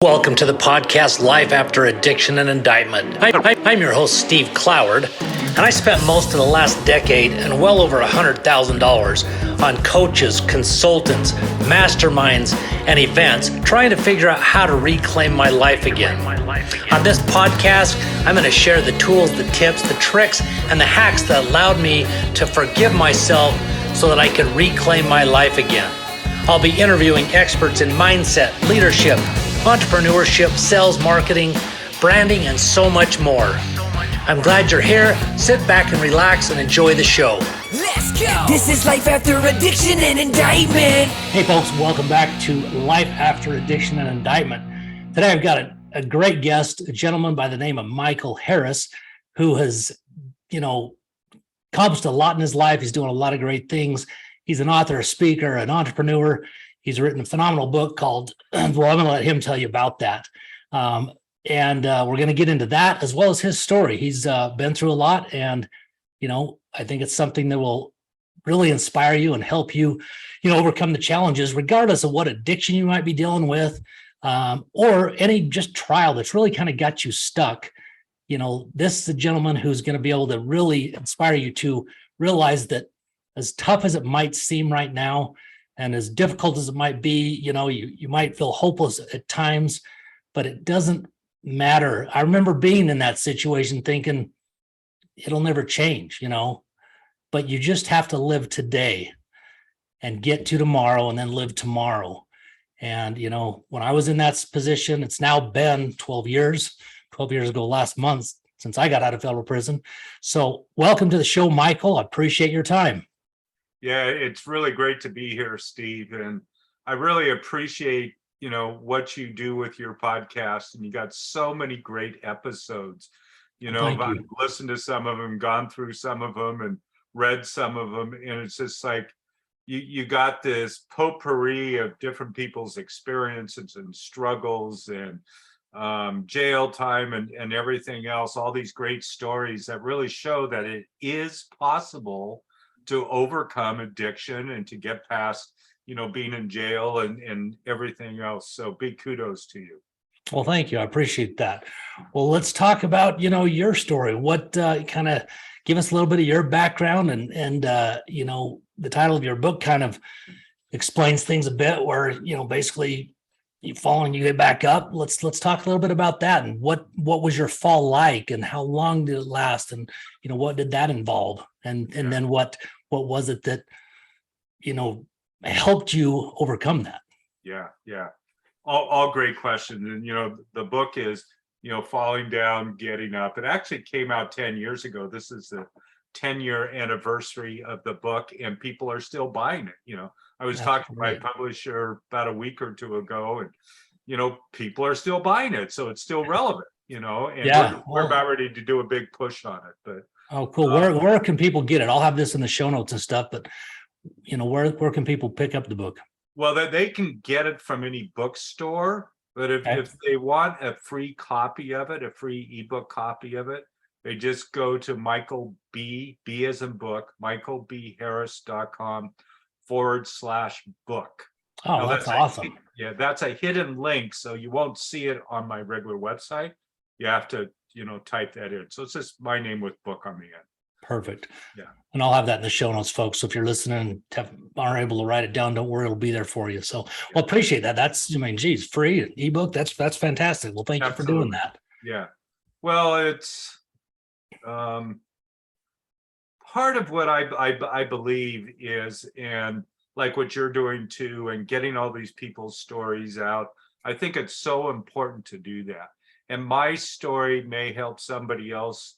Welcome to the podcast Life After Addiction and Indictment. I'm your host, Steve Cloward, and I spent most of the last decade and well over $100,000 on coaches, consultants, masterminds, and events trying to figure out how to reclaim my life again. On this podcast, I'm going to share the tools, the tips, the tricks, and the hacks that allowed me to forgive myself so that I could reclaim my life again. I'll be interviewing experts in mindset, leadership, entrepreneurship, sales, marketing, branding, and so much more. I'm glad you're here. Sit back and relax and enjoy the show. Let's go! This is Life After Addiction and Indictment. Hey folks, welcome back to Life After Addiction and Indictment. Today I've got a great guest, a gentleman by the name of Michael Harris, who has, accomplished a lot in his life. He's doing a lot of great things. He's an author, a speaker, an entrepreneur. He's written a phenomenal book called, well, I'm going to let him tell you about that. And we're going to get into that as well as his story. He's been through a lot, and, I think it's something that will really inspire you and help you, overcome the challenges, regardless of what addiction you might be dealing with, or any just trial that's really kind of got you stuck. This is a gentleman who's going to be able to really inspire you to realize that as tough as it might seem right now, and as difficult as it might be, you might feel hopeless at times, but it doesn't matter. I remember being in that situation thinking it'll never change, but you just have to live today and get to tomorrow and then live tomorrow. And, when I was in that position, it's now been 12 years ago last month since I got out of federal prison. So welcome to the show, Michael. I appreciate your time. Yeah, it's really great to be here, Steve. And I really appreciate, what you do with your podcast. And you got so many great episodes. I've listened to some of them, gone through some of them, and read some of them. And it's just like you got this potpourri of different people's experiences and struggles and jail time and everything else, all these great stories that really show that it is possible to overcome addiction and to get past, being in jail and everything else. So big kudos to you. Well, thank you. I appreciate that. Well, let's talk about, your story. What kind of give us a little bit of your background and the title of your book kind of explains things a bit where, basically you fall and you get back up. Let's talk a little bit about that and what was your fall like and how long did it last and, what did that involve? And then what was it that, helped you overcome that? Yeah. All great questions. And, the book is, falling down, getting up. It actually came out 10 years ago. This is the 10-year anniversary of the book, and people are still buying it. I was talking to my publisher about a week or two ago, and, people are still buying it. So it's still relevant, and we're about ready to do a big push on it. But oh, cool. Where can people get it? I'll have this in the show notes and stuff, but where can people pick up the book? Well, they can get it from any bookstore, but if they want a free copy of it, a free ebook copy of it, they just go to Michael B as in book, michaelbharris.com/book. Oh, now, that's awesome. That's a hidden link, so you won't see it on my regular website. You have to, type that in. So it's just my name with book on the end. Perfect. Yeah. And I'll have that in the show notes, folks. So if you're listening and aren't able to write it down, don't worry, it'll be there for you. So well, appreciate that. That's, free ebook. That's fantastic. Well, thank you for doing that. Yeah. Well, it's part of what I believe is, and like what you're doing too, and getting all these people's stories out. I think it's so important to do that. And my story may help somebody else,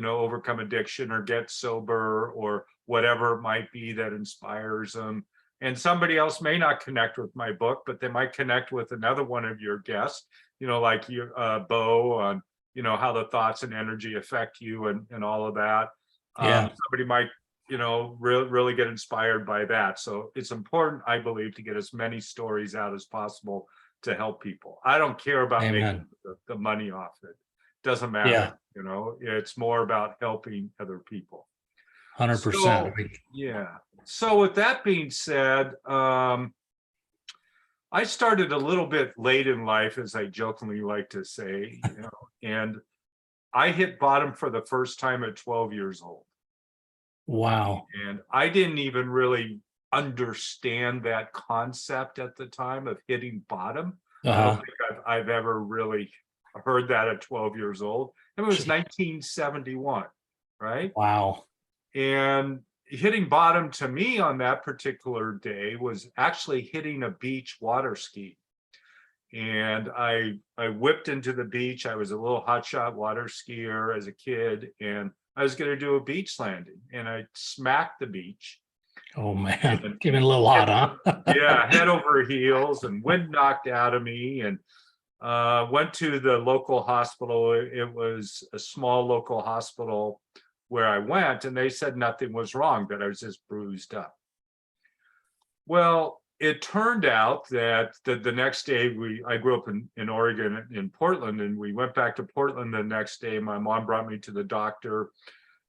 overcome addiction or get sober or whatever it might be that inspires them. And somebody else may not connect with my book, but they might connect with another one of your guests, like your Bo on, how the thoughts and energy affect you and all of that. Somebody might, really get inspired by that. So it's important, I believe, to get as many stories out as possible to help people. I don't care about making the money off it. Doesn't matter. Yeah. It's more about helping other people. 100%. So with that being said, I started a little bit late in life, as I jokingly like to say, and I hit bottom for the first time at 12 years old. Wow. And I didn't even really understand that concept at the time of hitting bottom. I don't think I've ever really heard that at 12 years old. It was 1971, right? Wow. And hitting bottom to me on that particular day was actually hitting a beach water ski. And I whipped into the beach. I was a little hotshot water skier as a kid, and I was going to do a beach landing, and I smacked the beach. Oh man, And getting a little hot, huh? yeah, head over heels, and wind knocked out of me, and went to the local hospital. It was a small local hospital where I went, and they said nothing was wrong, that I was just bruised up. Well, it turned out that the next day, I grew up in Oregon, in Portland, and we went back to Portland the next day. My mom brought me to the doctor,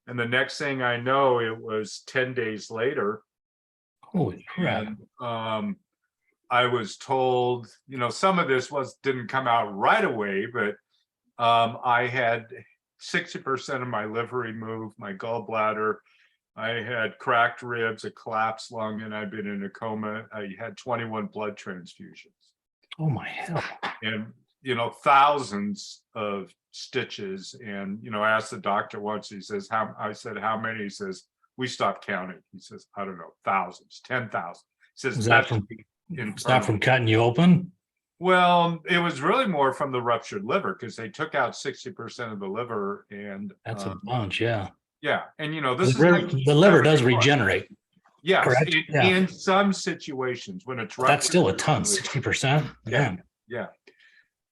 and the next thing I know, it was 10 days later. Holy crap. And I was told, some of this didn't come out right away, but I had 60% of my liver removed, my gallbladder. I had cracked ribs, a collapsed lung, and I'd been in a coma. I had 21 blood transfusions. Oh my hell. And, thousands of stitches. And, I asked the doctor once, he says, I said, how many? He says, we stopped counting. He says, I don't know, thousands, 10,000. He says, Is that from cutting you open? Well, it was really more from the ruptured liver, because they took out 60% of the liver. And that's a bunch, yeah. Yeah. And, the liver does regenerate. Yes, correct? In some situations when it's ruptured. That's still a ton, 60%. Yeah.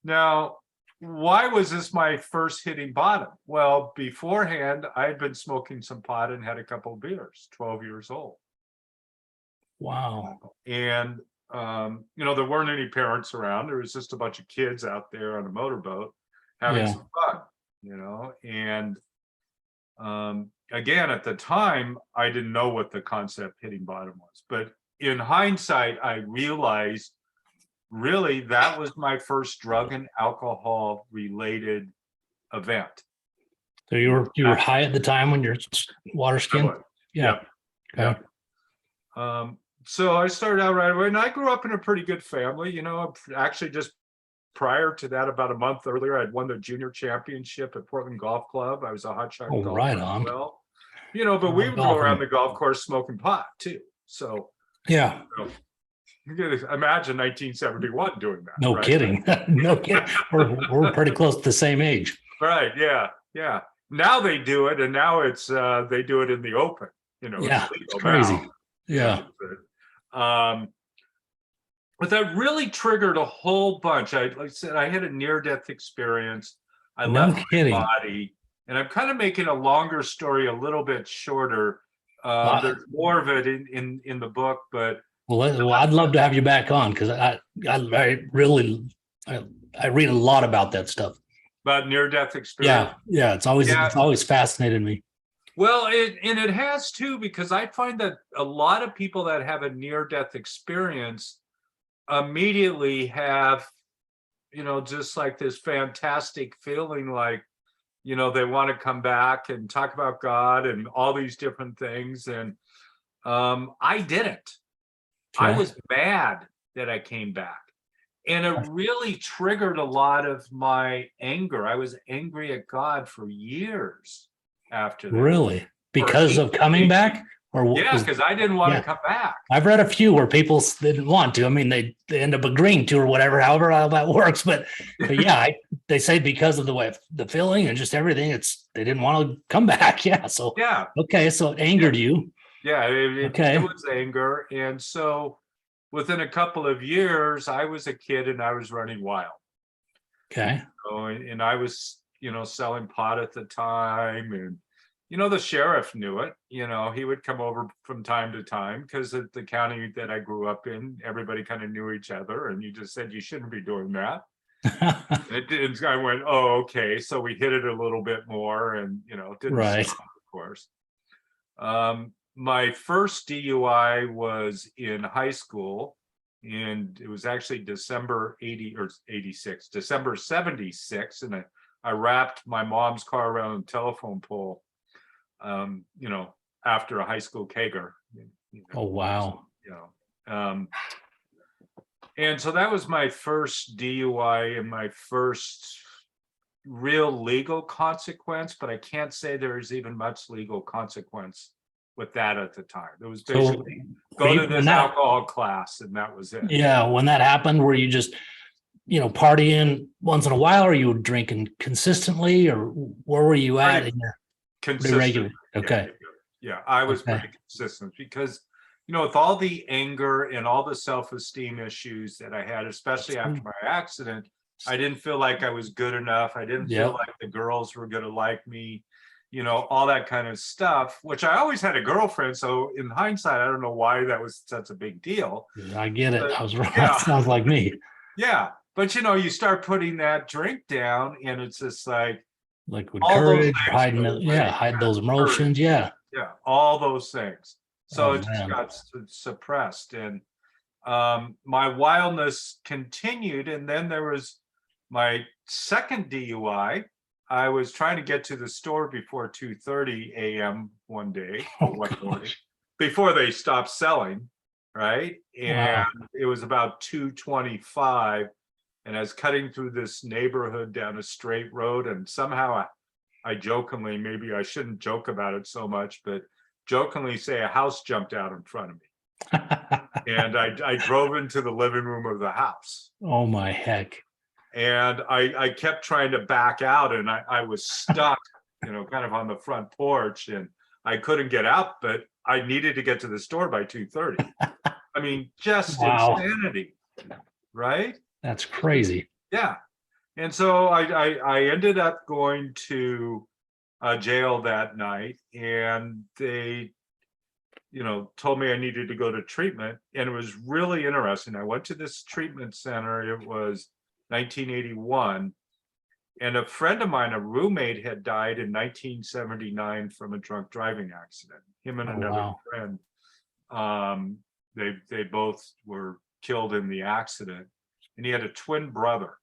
Now, why was this my first hitting bottom? Well, beforehand, I had been smoking some pot and had a couple of beers, 12 years old. Wow. And, there weren't any parents around. There was just a bunch of kids out there on a motorboat having some fun, and again, at the time, I didn't know what the concept hitting bottom was. But in hindsight, I realized really that was my first drug and alcohol related event. So you were high at the time when you're water skiing? Yeah. Okay. So I started out right away, and I grew up in a pretty good family. Actually just prior to that, about a month earlier, I'd won the junior championship at Portland Golf Club. I was a hotshot golfer right as on. well. But we would go around the golf course smoking pot too. So yeah, you can imagine 1971 doing that. No kidding. No kidding. We're pretty close to the same age. Right. Yeah. Now they do it, and now it's they do it in the open. It's crazy. Now. Yeah. But that really triggered a whole bunch. Like I said, I had a near-death experience. I left my body, and I'm kind of making a longer story a little bit shorter. There's more of it in the book, but I'd love to have you back on, because I read a lot about that stuff. About near-death experience. Yeah. It's always fascinated me. Well, it has too, because I find that a lot of people that have a near-death experience immediately have, just like this fantastic feeling, like, they want to come back and talk about God and all these different things. And I didn't. Okay. I was mad that I came back. And it really triggered a lot of my anger. I was angry at God for years after that. Really? Because of coming back? Because I didn't want to come back. I've read a few where people didn't want to. I mean, they end up agreeing to or whatever, however all that works. But yeah, they say because of the way the feeling and just everything, they didn't want to come back. Yeah. So okay, so it angered you. Yeah, it was anger, and so within a couple of years, I was a kid and I was running wild. Okay. And I was, selling pot at the time, and the sheriff knew it. He would come over from time to time, because at the county that I grew up in, everybody kind of knew each other, and you just said you shouldn't be doing that. And I went, oh, okay. So we hit it a little bit more, and didn't stop, of course. My first DUI was in high school, and it was actually December 80 or 86, December 76. And I wrapped my mom's car around a telephone pole, after a high school kegger. Oh, wow. And so that was my first DUI and my first real legal consequence, but I can't say there's even much legal consequence with that at the time. It was basically go to this alcohol class, and that was it. Yeah, when that happened, were you just, partying once in a while, or you were drinking consistently, or where were you at in your consistent? Okay. Yeah, I was pretty consistent because, with all the anger and all the self-esteem issues that I had, especially after my accident, I didn't feel like I was good enough. I didn't feel like the girls were going to like me, all that kind of stuff, which I always had a girlfriend. So in hindsight, I don't know why that was such a big deal. I get it. I was wrong. Yeah. Sounds like me. Yeah. But, you start putting that drink down, and it's just like liquid courage, hide those emotions. Yeah. Yeah. All those things. So it just got suppressed. And my wildness continued. And then there was my second DUI. I was trying to get to the store before 2:30 a.m. one day, one morning, before they stopped selling, right? And it was about 2:25, and I was cutting through this neighborhood down a straight road, and somehow I jokingly, maybe I shouldn't joke about it so much, but jokingly say a house jumped out in front of me. And I drove into the living room of the house. Oh my heck. And I kept trying to back out, and I was stuck, kind of on the front porch, and I couldn't get out, but I needed to get to the store by 2:30. I mean, just insanity, right? That's crazy. Yeah. And so I ended up going to jail that night, and they told me I needed to go to treatment. And it was really interesting. I went to this treatment center. It was 1981, and a friend of mine, a roommate, had died in 1979 from a drunk driving accident. Him and another friend, they both were killed in the accident, and he had a twin brother.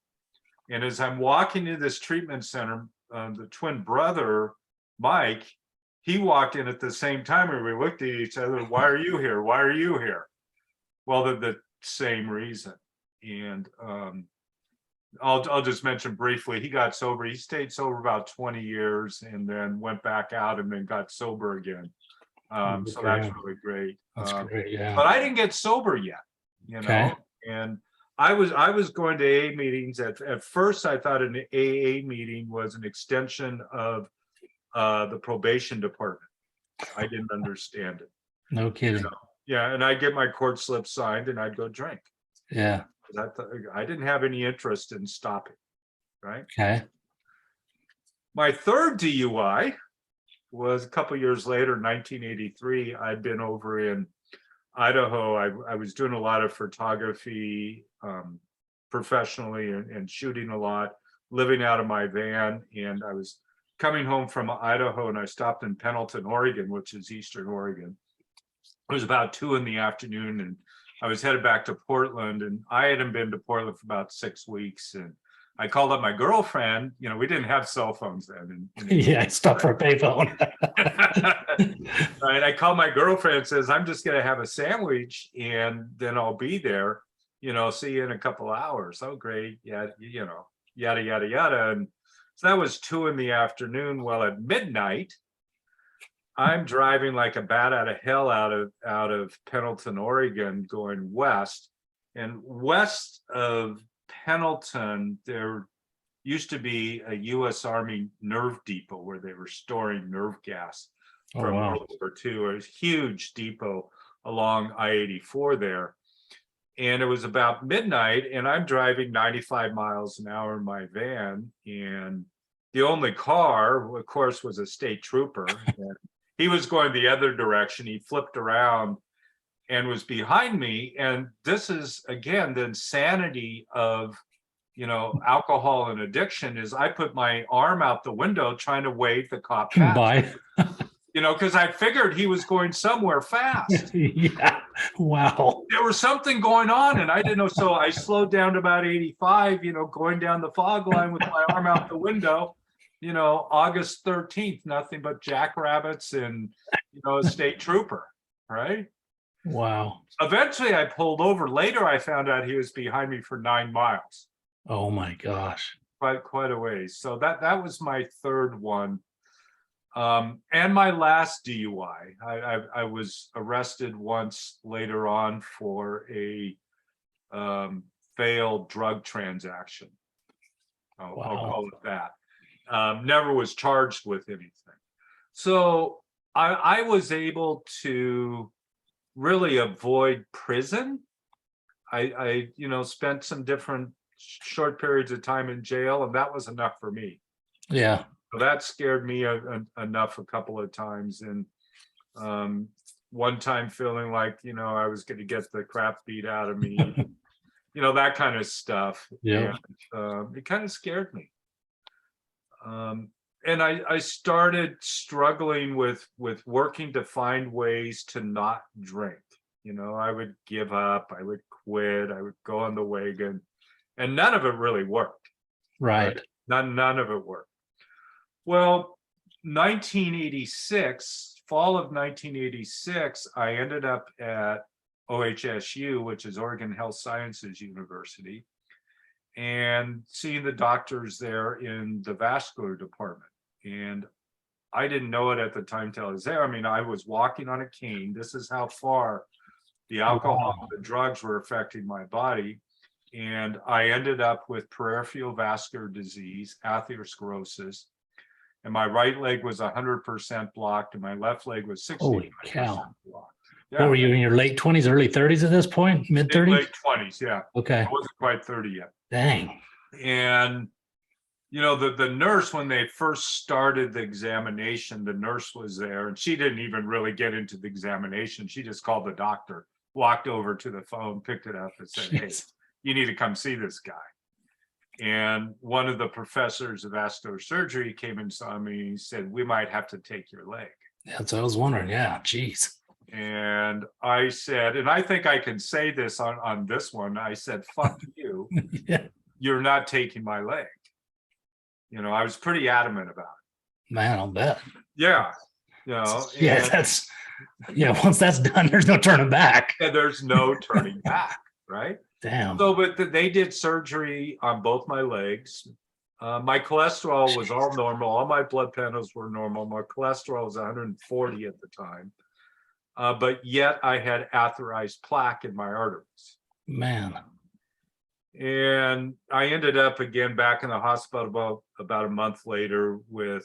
And as I'm walking to this treatment center, the twin brother, Mike, he walked in at the same time, and we looked at each other. Why are you here? Why are you here? Well, the same reason. And I'll just mention briefly, he got sober. He stayed sober about 20 years and then went back out and then got sober again. So that's really great. That's great, yeah. But I didn't get sober yet, and I was going to AA meetings. At first, I thought an AA meeting was an extension of the probation department. I didn't understand it. No kidding. Yeah, and I'd get my court slip signed and I'd go drink. Yeah. I didn't have any interest in stopping, right? Okay. My third DUI was a couple years later, 1983. I'd been over in Idaho. I was doing a lot of photography professionally and shooting a lot, living out of my van. And I was coming home from Idaho, and I stopped in Pendleton, Oregon, which is Eastern Oregon. It was about 2 p.m, and I was headed back to Portland, and I hadn't been to Portland for about 6 weeks. And I called up my girlfriend. We didn't have cell phones then. Yeah, I stopped for a payphone. Right. I called my girlfriend and says, I'm just going to have a sandwich and then I'll be there, see you in a couple hours. Oh, great. Yeah. Yada, yada, yada. And so that was 2 p.m. Well, at midnight, I'm driving like a bat out of hell out of Pendleton, Oregon, going west. And west of Pendleton, there used to be a U.S. Army nerve depot where they were storing nerve gas from World War II. It was a huge depot along I-84 there. And it was about midnight, and I'm driving 95 miles an hour in my van. And the only car, of course, was a state trooper. And he was going the other direction. He flipped around and was behind me. And this is, again, the insanity of, alcohol and addiction is I put my arm out the window trying to wave the cop past. Bye. Because I figured he was going somewhere fast. Yeah. Wow. There was something going on and I didn't know. So I slowed down to about 85, going down the fog line with my arm out the window, August 13th, nothing but jackrabbits and, a state trooper, right? Wow. Eventually I pulled over. Later, I found out he was behind me for 9 miles, Oh my gosh. quite a ways. So that was my third one. And my last DUI. I was arrested once later on for a failed drug transaction. I'll call it that. Never was charged with anything. So I was able to really avoid prison. I spent some different short periods of time in jail, and that was enough for me. Yeah. So that scared me enough a couple of times. And one time feeling like, I was going to get the crap beat out of me, that kind of stuff. Yeah. And it kind of scared me. And I started struggling with working to find ways to not drink. I would give up, I would quit, I would go on the wagon, and none of it really worked. Right. None of it worked. Well, 1986, fall of 1986, I ended up at OHSU, which is Oregon Health Sciences University, and seeing the doctors there in the vascular department. And I didn't know it at the time till I was there. I mean, I was walking on a cane. This is how far the alcohol, the drugs were affecting my body. And I ended up with peripheral vascular disease, atherosclerosis. And my right leg was 100% blocked, and my left leg was 60% Holy cow. blocked. What were you in your late 20s, early 30s at this point? Mid 30s? Late 20s, yeah. Okay. I wasn't quite 30 yet. Dang. And the nurse, when they first started the examination, the nurse was there, and she didn't even really get into the examination. She just called the doctor, walked over to the phone, picked it up, and said, "Hey, you need to come see this guy." And one of the professors of vascular surgery came and saw me. He said, "We might have to take your leg." That's what I was wondering. Yeah. Geez. And I said, and I think I can say this on this one, I said, "Fuck you. Yeah. You're not taking my leg." I was pretty adamant about it. Man, I'll bet. Yeah. Yeah, once that's done, there's no turning back. And there's no turning back, right? Damn. So, but they did surgery on both my legs. My cholesterol was all normal. All my blood panels were normal. My cholesterol was 140 at the time. But yet I had atherized plaque in my arteries. Man. And I ended up again back in the hospital about a month later with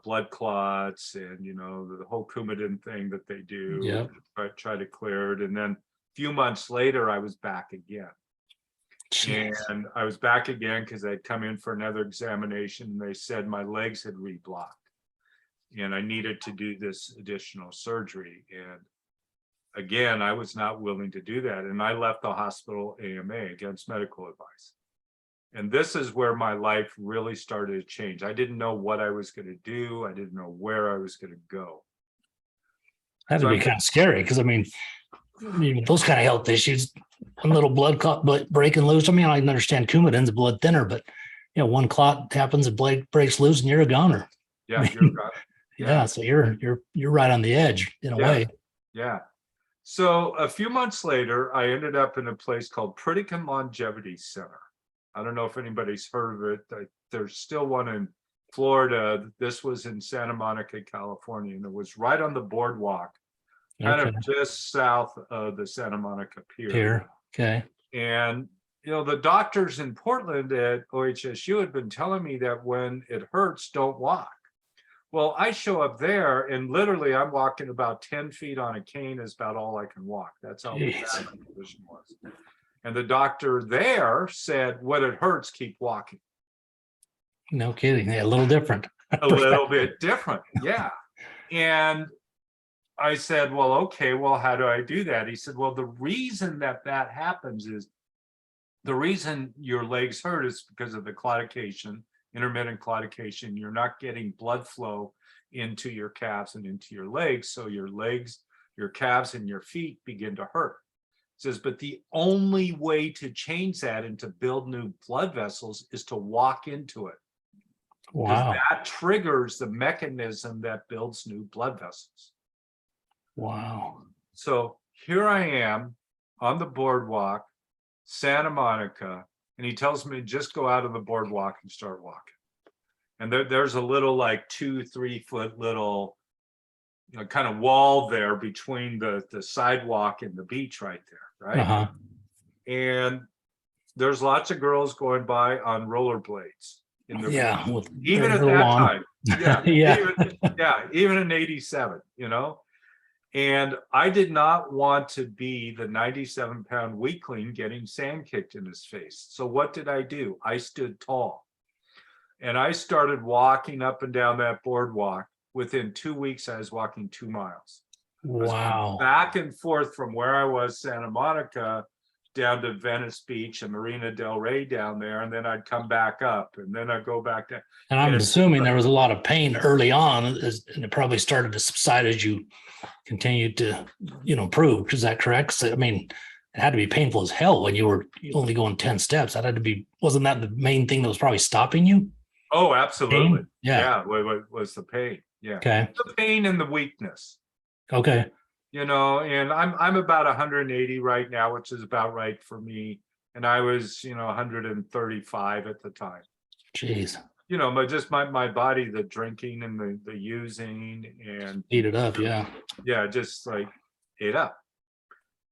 blood clots and, the whole Coumadin thing that they do. Yep. Try to clear it. And then a few months later, I was back again. Jeez. And I was back again because I'd come in for another examination. And they said my legs had reblocked and I needed to do this additional surgery. And again, I was not willing to do that. And I left the hospital AMA, against medical advice. And this is where my life really started to change. I didn't know what I was going to do. I didn't know where I was going to go. That'd be kind of scary because, I mean, those kind of health issues, one little blood clot breaking loose. I mean, I can understand Coumadin's a blood thinner, but, one clot happens, a blade breaks loose and you're a goner. Yeah, you're a goner. Yeah. So you're right on the edge in a way. Yeah. So a few months later, I ended up in a place called Pritikin Longevity Center. I don't know if anybody's heard of it. There's still one in Florida. This was in Santa Monica, California, and it was right on the boardwalk, kind of just south of the Santa Monica Pier. Okay. And, the doctors in Portland at OHSU had been telling me that when it hurts, don't walk. Well, I show up there and literally I'm walking about 10 feet on a cane is about all I can walk. That's how bad my condition was. And the doctor there said, when it hurts, keep walking. No kidding. Yeah, a little different. A little bit different. Yeah. And I said, well, okay, well, how do I do that? He said, well, the reason that happens is the reason your legs hurt is because of the claudication, intermittent claudication. You're not getting blood flow into your calves and into your legs. So your legs your calves and your feet begin to hurt. It says, but the only way to change that and to build new blood vessels is to walk into it. Because Wow. that triggers the mechanism that builds new blood vessels. Wow. So here I am on the boardwalk, Santa Monica, and he tells me just go out on the boardwalk and start walking. And there's a little like 2-3 foot little, you know, kind of wall there between the sidewalk and the beach right there, right? Uh-huh. And there's lots of girls going by on rollerblades in the Yeah. With even very at little that on. time. Yeah. Yeah. Even in 87, you know. And I did not want to be the 97-pound weakling getting sand kicked in his face. So what did I do? I stood tall. And I started walking up and down that boardwalk. Within 2 weeks, I was walking 2 miles. I was going Wow. back and forth from where I was, Santa Monica, down to Venice Beach and Marina Del Rey down there. And then I'd come back up and then I'd go back down. And I'm And- assuming there was a lot of pain early on, and it probably started to subside as you continued to, improve. Is that correct? So, I mean, it had to be painful as hell when you were only going 10 steps. That had to be, wasn't that the main thing that was probably stopping you? Oh, absolutely. Pain? Yeah. Was the pain. Yeah. Okay. The pain and the weakness. Okay. And I'm about 180 right now, which is about right for me. And I was, 135 at the time. Jeez. My body, the drinking and the using and Eat it up. Yeah. just like ate up.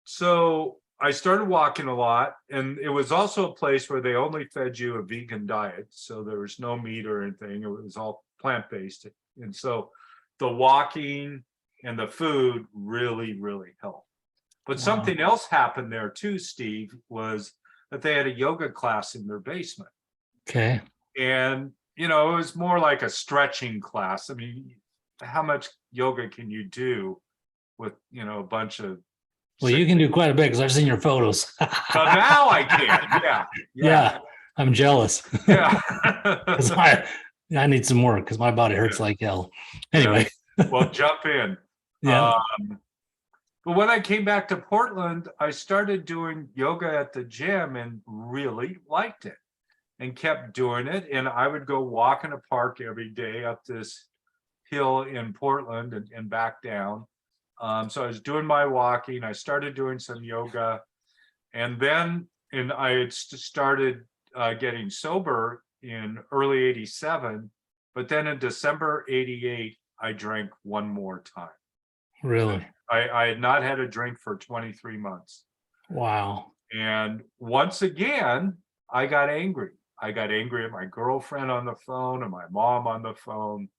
So I started walking a lot, and it was also a place where they only fed you a vegan diet. So there was no meat or anything. It was all plant-based. And so the walking and the food really, really helped. But Wow. something else happened there too, Steve, was that they had a yoga class in their basement. Okay. And, it was more like a stretching class. I mean, how much yoga can you do with, a bunch of. Well, you can do quite a bit because I've seen your photos. So now I can. Yeah. Yeah. I'm jealous. Yeah. 'Cause I need some work because my body hurts like hell. Anyway. Well, jump in. Yeah. But when I came back to Portland, I started doing yoga at the gym and really liked it and kept doing it. And I would go walk in a park every day up this hill in Portland and back down. So I was doing my walking. I started doing some yoga. And then I had started getting sober in early 87. But then in December 88, I drank one more time. Really? I had not had a drink for 23 months. Wow. And once again, I got angry. I got angry at my girlfriend on the phone and my mom on the phone.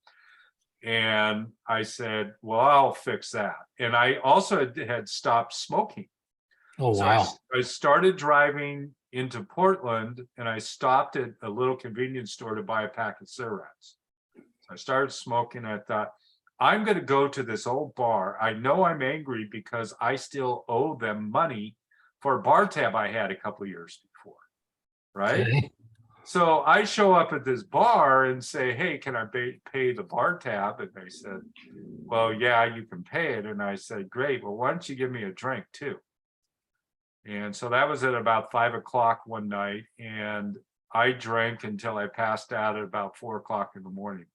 And I said, well, I'll fix that. And I also had stopped smoking. Oh, So wow. I started driving into Portland and I stopped at a little convenience store to buy a pack of cigarettes. So I started smoking. And I thought, I'm going to go to this old bar. I know I'm angry because I still owe them money for a bar tab I had a couple of years before. Right. Okay. So I show up at this bar and say, hey, can I pay the bar tab? And they said, well, yeah, you can pay it. And I said, great. Well, why don't you give me a drink too? And so that was at about 5 o'clock one night. And I drank until I passed out at about 4 o'clock in the morning.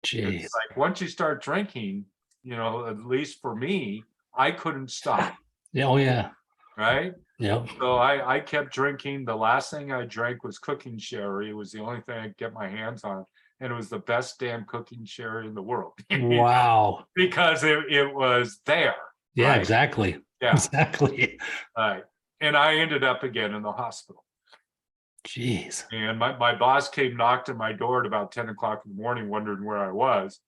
Jeez. It's like once you start drinking, at least for me, I couldn't stop. Yeah. Oh, yeah. Right. Yep. So I kept drinking. The last thing I drank was cooking sherry. It was the only thing I could get my hands on. And it was the best damn cooking sherry in the world. Wow. Because it was there. Yeah, right? exactly. Yeah. Exactly. Right. And I ended up again in the hospital. Jeez. And my boss came, knocked at my door at about 10 o'clock in the morning, wondering where I was.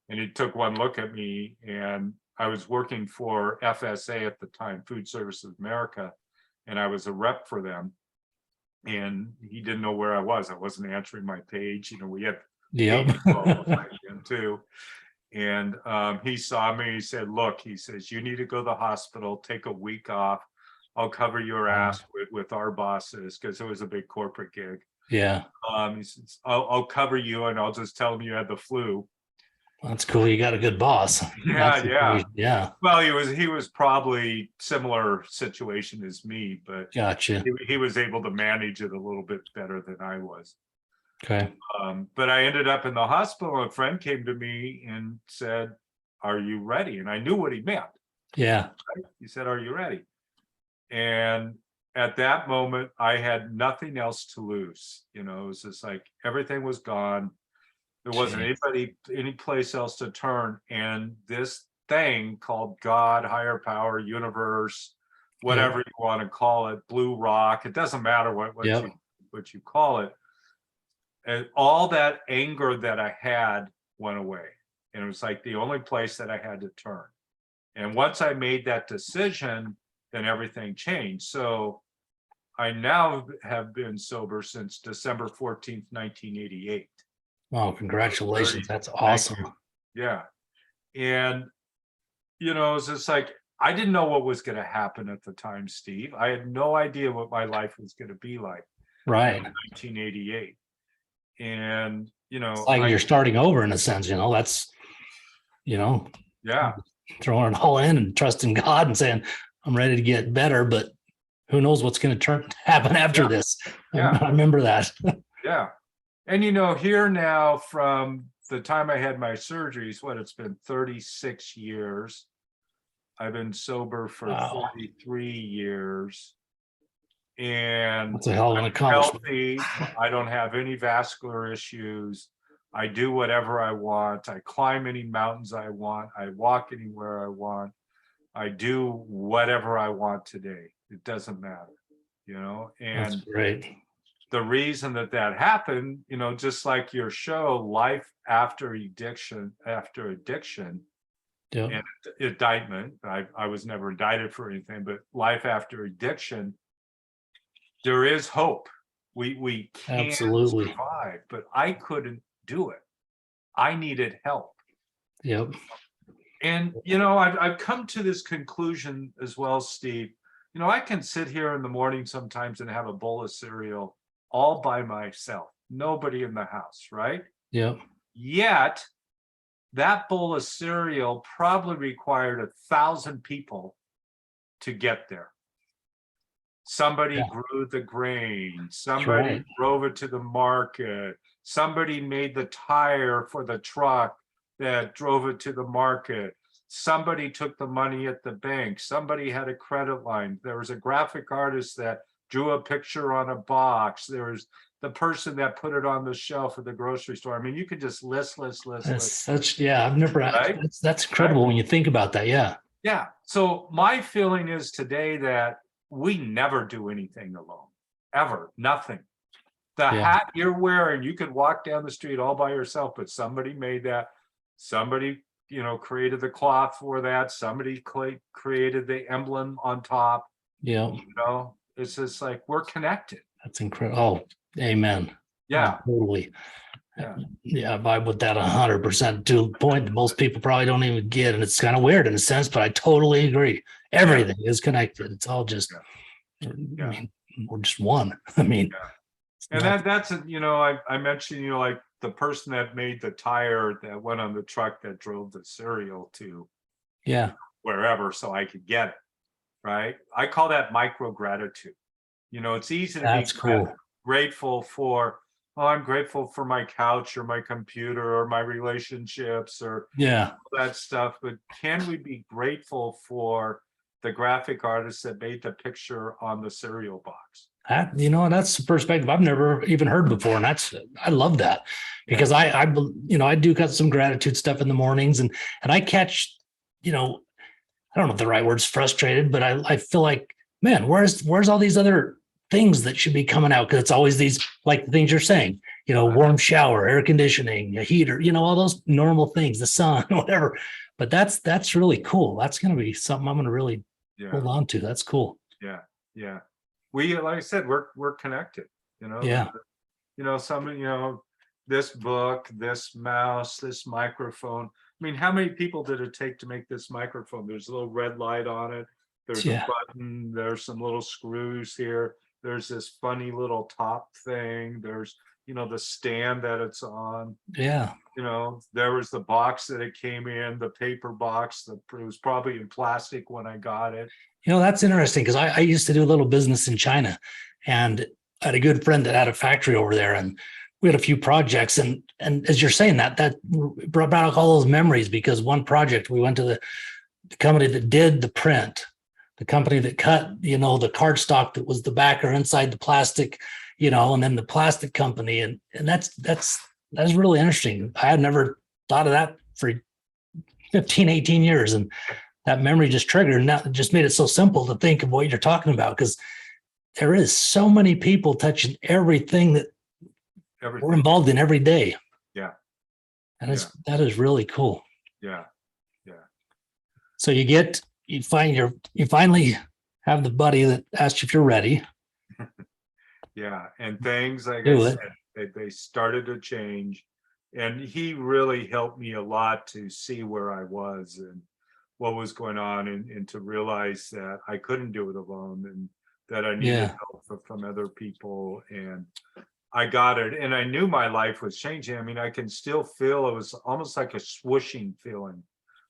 And he took one look at me, and I was working for FSA at the time, Food Services America, and I was a rep for them. And he didn't know where I was. I wasn't answering my page. We had Yep. too. And he saw me. He said, look, he says, you need to go to the hospital, take a week off. I'll cover your ass with our bosses, because it was a big corporate gig. Yeah. He says, I'll cover you, and I'll just tell them you had the flu. That's cool. You got a good boss. Yeah, yeah. Yeah. Well, he was probably similar situation as me, but Gotcha. he was able to manage it a little bit better than I was. Okay. But I ended up in the hospital. A friend came to me and said, "Are you ready?" And I knew what he meant. Yeah. Right? He said, "Are you ready?" And at that moment, I had nothing else to lose. You know, it was just like everything was gone. There wasn't Jeez. any place else to turn. And this thing called God, higher power, universe, Yep. whatever you want to call it, blue rock, it doesn't matter Yep. what you call it. And all that anger that I had went away. And it was like the only place that I had to turn. And once I made that decision, then everything changed. So I now have been sober since December 14th, 1988. Oh, congratulations. 30. That's Thank awesome. you. Yeah. And, you know, it's just like, I didn't know what was going to happen at the time, Steve. I had no idea what my life was going to be like Right. in 1988. And, you know, It's like you're starting over in a sense, that's, yeah, throwing it all in and trusting God and saying, I'm ready to get better, but who knows what's going to happen after this. Yeah. I remember that. yeah. And, you know, here now from the time I had my surgeries, it's been 36 years. I've been sober for Wow. 43 years. And That's a hell of an I'm accomplishment. healthy. I don't have any vascular issues. I do whatever I want. I climb any mountains I want. I walk anywhere I want. I do whatever I want today. It doesn't matter, That's and great. the reason that happened, just like your show, life after addiction, Yeah. and indictment. I was never indicted for anything, but life after addiction, there is hope. We can Absolutely. survive, but I couldn't do it. I needed help. Yep. And, I've come to this conclusion as well, Steve. I can sit here in the morning sometimes and have a bowl of cereal all by myself, nobody in the house, right? Yep. Yet that bowl of cereal probably required 1,000 people to get there. Somebody grew the grain, somebody drove it to the market, somebody made the tire for the truck that drove it to the market. Somebody took the money at the bank. Somebody had a credit line. There was a graphic artist that drew a picture on a box. There was the person that put it on the shelf at the grocery store. I mean, you could just list. That's such, I've never, right? that's incredible when you think about that. Yeah. Yeah. So my feeling is today that we never do anything alone, ever, nothing. The hat you're wearing, you could walk down the street all by yourself, but somebody made that. Somebody, created the cloth for that. Somebody created the emblem on top. Yeah. It's just like we're connected. That's incredible. Oh, amen. Yeah. Totally. Yeah. I vibe with that 100% to a point that most people probably don't even get. And it's kind of weird in a sense, but I totally agree. Everything is connected. It's all just, I mean, we're just one. I mean, and that's I mentioned, like the person that made the tire that went on the truck that drove the cereal to wherever so I could get it. Right. I call that micro gratitude. It's easy to be grateful for. Oh, I'm grateful for my couch or my computer or my relationships or that stuff. But can we be grateful for the graphic artist that made the picture on the cereal box? That's a perspective I've never even heard before. And I love that because I do got some gratitude stuff in the mornings and I catch, I don't know if the right word's frustrated, but I feel like, man, where's all these other things that should be coming out? Because it's always these, like the things you're saying, warm shower, air conditioning, a heater, all those normal things, the sun, whatever. But that's really cool. That's going to be something I'm going to really hold on to. That's cool. Yeah. Yeah. We, like I said, we're connected, this book, this mouse, this microphone. I mean, how many people did it take to make this microphone? There's a little red light on it. There's a button. There's some little screws here. There's this funny little top thing. There's, the stand that it's on. Yeah. There was the box that it came in, the paper box, it was probably in plastic when I got it. That's interesting because I used to do a little business in China, and I had a good friend that had a factory over there, and we had a few projects. And as you're saying that brought back all those memories, because one project we went to the company that did the print, the company that cut, the cardstock that was the backer inside the plastic, and then the plastic company. And that's really interesting. I had never thought of that for 15, 18 years. And that memory just triggered, and that just made it so simple to think of what you're talking about, because there is so many people touching everything that we're involved in every day. Yeah. And that is really cool. Yeah. So you finally have the buddy that asked you if you're ready. Yeah. And things, like Do I it. said, they started to change. And he really helped me a lot to see where I was and what was going on, and to realize that I couldn't do it alone, and that I needed help from other people. And I got it. And I knew my life was changing. I mean, I can still feel, it was almost like a swooshing feeling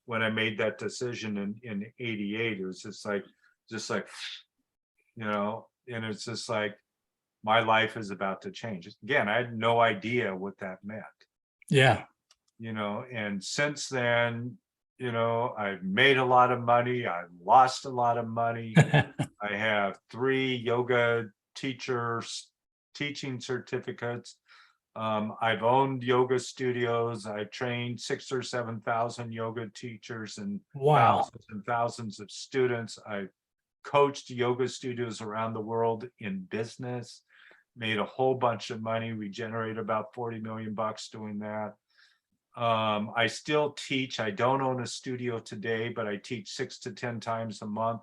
when I made that decision in 88. It was just like, and it's just like, my life is about to change. Again, I had no idea what that meant. Yeah. And since then, I've made a lot of money. I've lost a lot of money. I have 3 yoga teaching certificates. I've owned yoga studios. I trained 6,000 or 7,000 yoga teachers and thousands and thousands of students. I coached yoga studios around the world in business, made a whole bunch of money. We generated about 40 million bucks doing that. I still teach. I don't own a studio today, but I teach 6 to 10 times a month.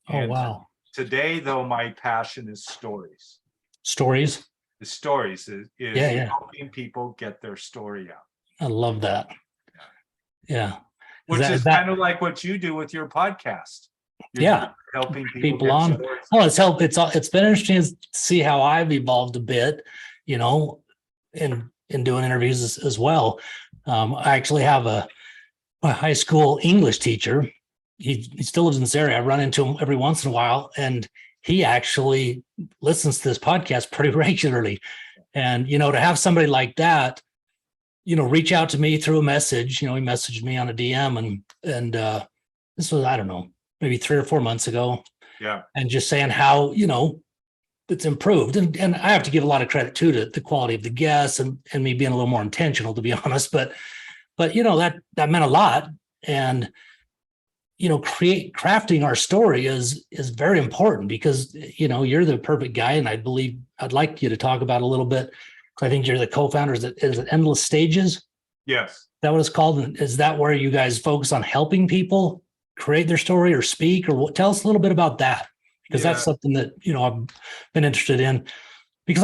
Oh, wow. Today, though, my passion is stories. Stories? The stories is helping people get their story out. I love that. Yeah. Which is kind of like what you do with your podcast. You're helping people on. Stories. Well, it's been interesting to see how I've evolved a bit, in doing interviews as well. I actually have a high school English teacher. He still lives in this area. I run into him every once in a while, and he actually listens to this podcast pretty regularly. And, to have somebody like that, reach out to me through a message, he messaged me on a DM, and this was, I don't know, maybe 3 or 4 months ago. Yeah. And just saying how, it's improved. And I have to give a lot of credit too to the quality of the guests and me being a little more intentional, to be honest. But that meant a lot. And crafting our story is very important, because you're the perfect guy, and I'd like you to talk about a little bit. I think you're the co-founder. Is it Endless Stages? Yes. Is that what it's called? Is that where you guys focus on helping people create their story or speak, or tell us a little bit about that? Because that's something that, I've been interested in, because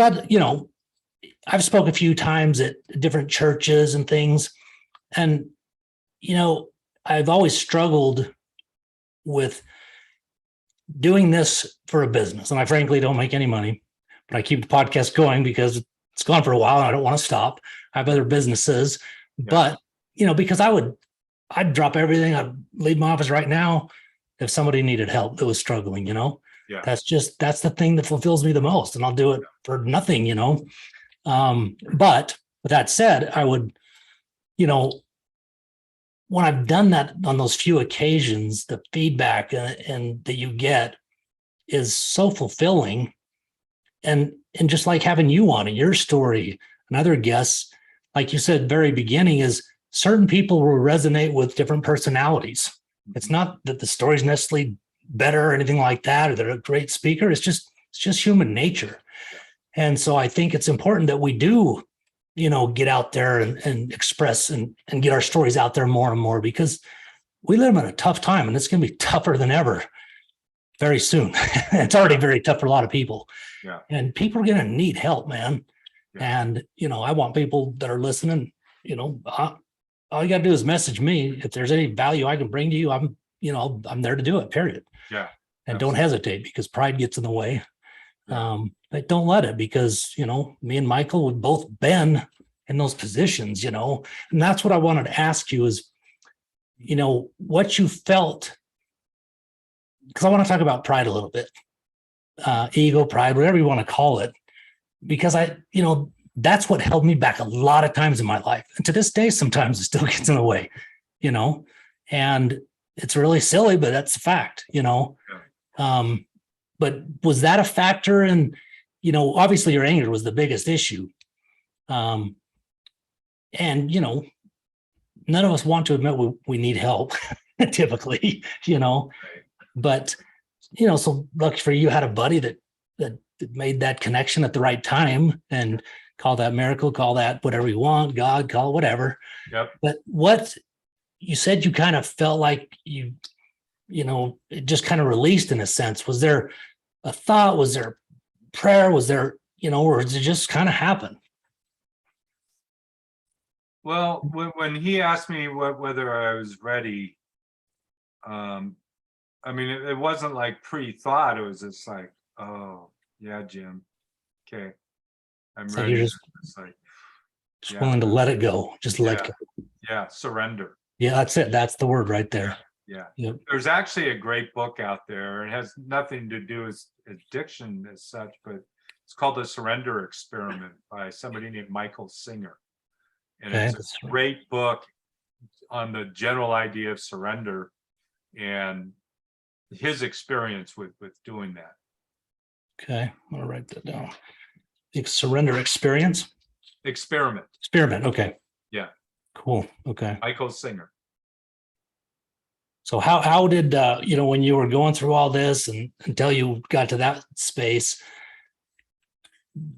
I've spoken a few times at different churches and things. And, I've always struggled with doing this for a business. And I frankly don't make any money, but I keep the podcast going because it's gone for a while and I don't want to stop. I have other businesses, but, because I'd drop everything. I'd leave my office right now if somebody needed help that was struggling, that's the thing that fulfills me the most, and I'll do it for nothing, but with that said, I would, when I've done that on those few occasions, the feedback and that you get is so fulfilling. And just like having you on and your story and other guests, like you said, very beginning, is certain people will resonate with different personalities. It's not that the story's necessarily better or anything like that, or they're a great speaker. It's just human nature. And so I think it's important that we do, get out there and express and get our stories out there more and more, because we live in a tough time, and it's going to be tougher than ever very soon. It's already very tough for a lot of people. Yeah. And people are going to need help, man. Yeah. And, I want people that are listening, all you got to do is message me. If there's any value I can bring to you, I'm there to do it, period. Yeah. And don't hesitate, because pride gets in the way. Yeah. But don't let it, because, me and Michael would both been in those positions, and that's what I wanted to ask you is, what you felt, because I want to talk about pride a little bit, ego, pride, whatever you want to call it, because that's what held me back a lot of times in my life. And to this day, sometimes it still gets in the way, and it's really silly, but that's a fact, but was that a factor in, obviously your anger was the biggest issue. And, none of us want to admit we need help typically, but, so lucky for you, had a buddy that made that connection at the right time, and call that miracle, call that whatever you want, God, call it whatever. Yep. But what you said, you kind of felt like it just kind of released in a sense. Was there a thought? Was there prayer? Was there, or did it just kind of happen? Well, when he asked me whether I was ready, I mean, it wasn't like pre-thought. It was just like, oh yeah, Jim, okay, I'm So ready. you're just It's like, Just yeah, willing to let it go, just let yeah, go. yeah, surrender. Yeah, that's it. That's the word right there. Yeah. Yep. There's actually a great book out there. It has nothing to do with addiction as such, but it's called The Surrender Experiment by somebody named Michael Singer. And Okay. it's a great book on the general idea of surrender and his experience with doing that. Okay. I'm gonna write that down. Surrender experience. Experiment. Okay. Yeah. Cool. Okay. Michael Singer. So how did when you were going through all this and until you got to that space,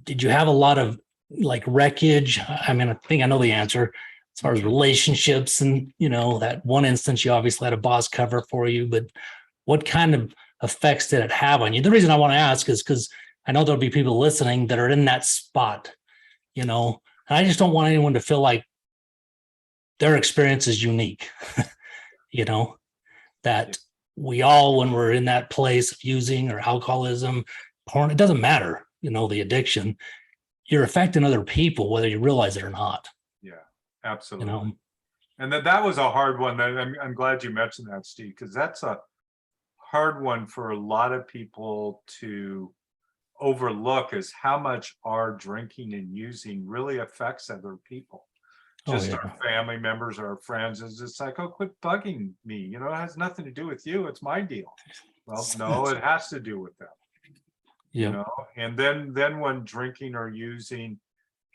did you have a lot of like wreckage? I mean, I think I know the answer as far as relationships, and that one instance you obviously had a boss cover for you, but what kind of effects did it have on you? The reason I want to ask is because I know there'll be people listening that are in that spot, and I just don't want anyone to feel like their experience is unique, that we all, when we're in that place of using or alcoholism, porn, it doesn't matter, the addiction, you're affecting other people, whether you realize it or not. Yeah, absolutely. And that was a hard one. I'm glad you mentioned that, Steve, because that's a hard one for a lot of people to overlook, is how much our drinking and using really affects other people. Just our family members, our friends. Is just like, oh, quit bugging me. It has nothing to do with you. It's my deal. Well, no, it has to do with them. Yeah. And then when drinking or using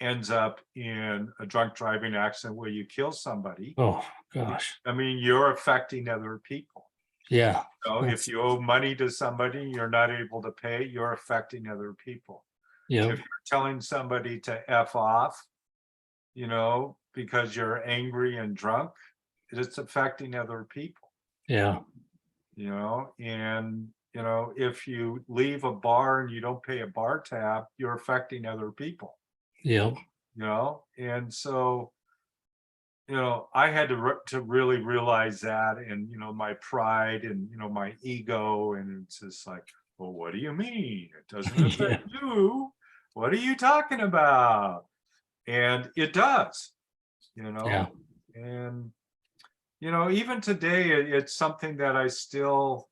ends up in a drunk driving accident where you kill somebody. Oh gosh. I mean, you're affecting other people. Yeah. If you owe money to somebody, you're not able to pay, you're affecting other people. Yeah. If you're telling somebody to F off, because you're angry and drunk, it's affecting other people. Yeah. And if you leave a bar and you don't pay a bar tab, you're affecting other people. Yeah. And so I had to really realize that, and my pride and my ego, and it's just like, well, what do you mean it doesn't affect you? What are you talking about? And it does. Yeah. And even today, it's something that I still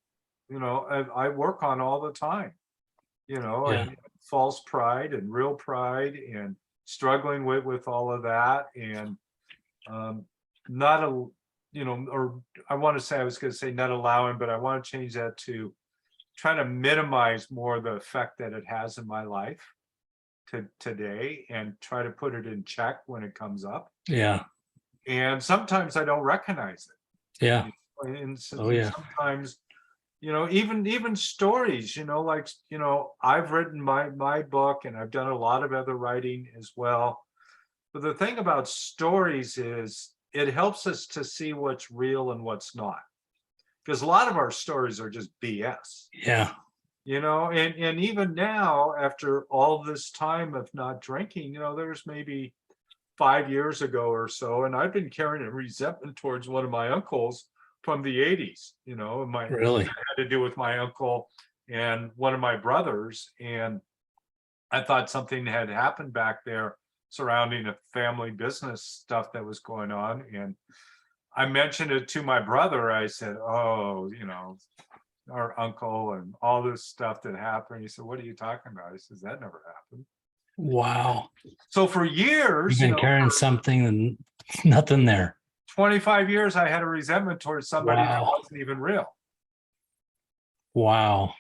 I work on all the time. And false pride and real pride, and struggling with all of that, and not a or I want to say, I was going to say not allowing, but I want to change that to trying to minimize more the effect that it has in my life today, and try to put it in check when it comes up. Yeah. And sometimes I don't recognize it. Yeah. And yeah. sometimes, even stories, like, I've written my book, and I've done a lot of other writing as well. But the thing about stories is it helps us to see what's real and what's not. Because a lot of our stories are just BS. Yeah. And even now, after all this time of not drinking, there's maybe 5 years ago or so, and I've been carrying a resentment towards one of my uncles from the 80s. And Really? it had to do with my uncle and one of my brothers. And I thought something had happened back there surrounding a family business stuff that was going on. And I mentioned it to my brother. I said, oh, our uncle and all this stuff that happened. He said, what are you talking about? He says, that never happened. Wow. So for years, You've been carrying something and nothing there. 25 years, I had a resentment towards somebody that Wow. wasn't even real. Wow.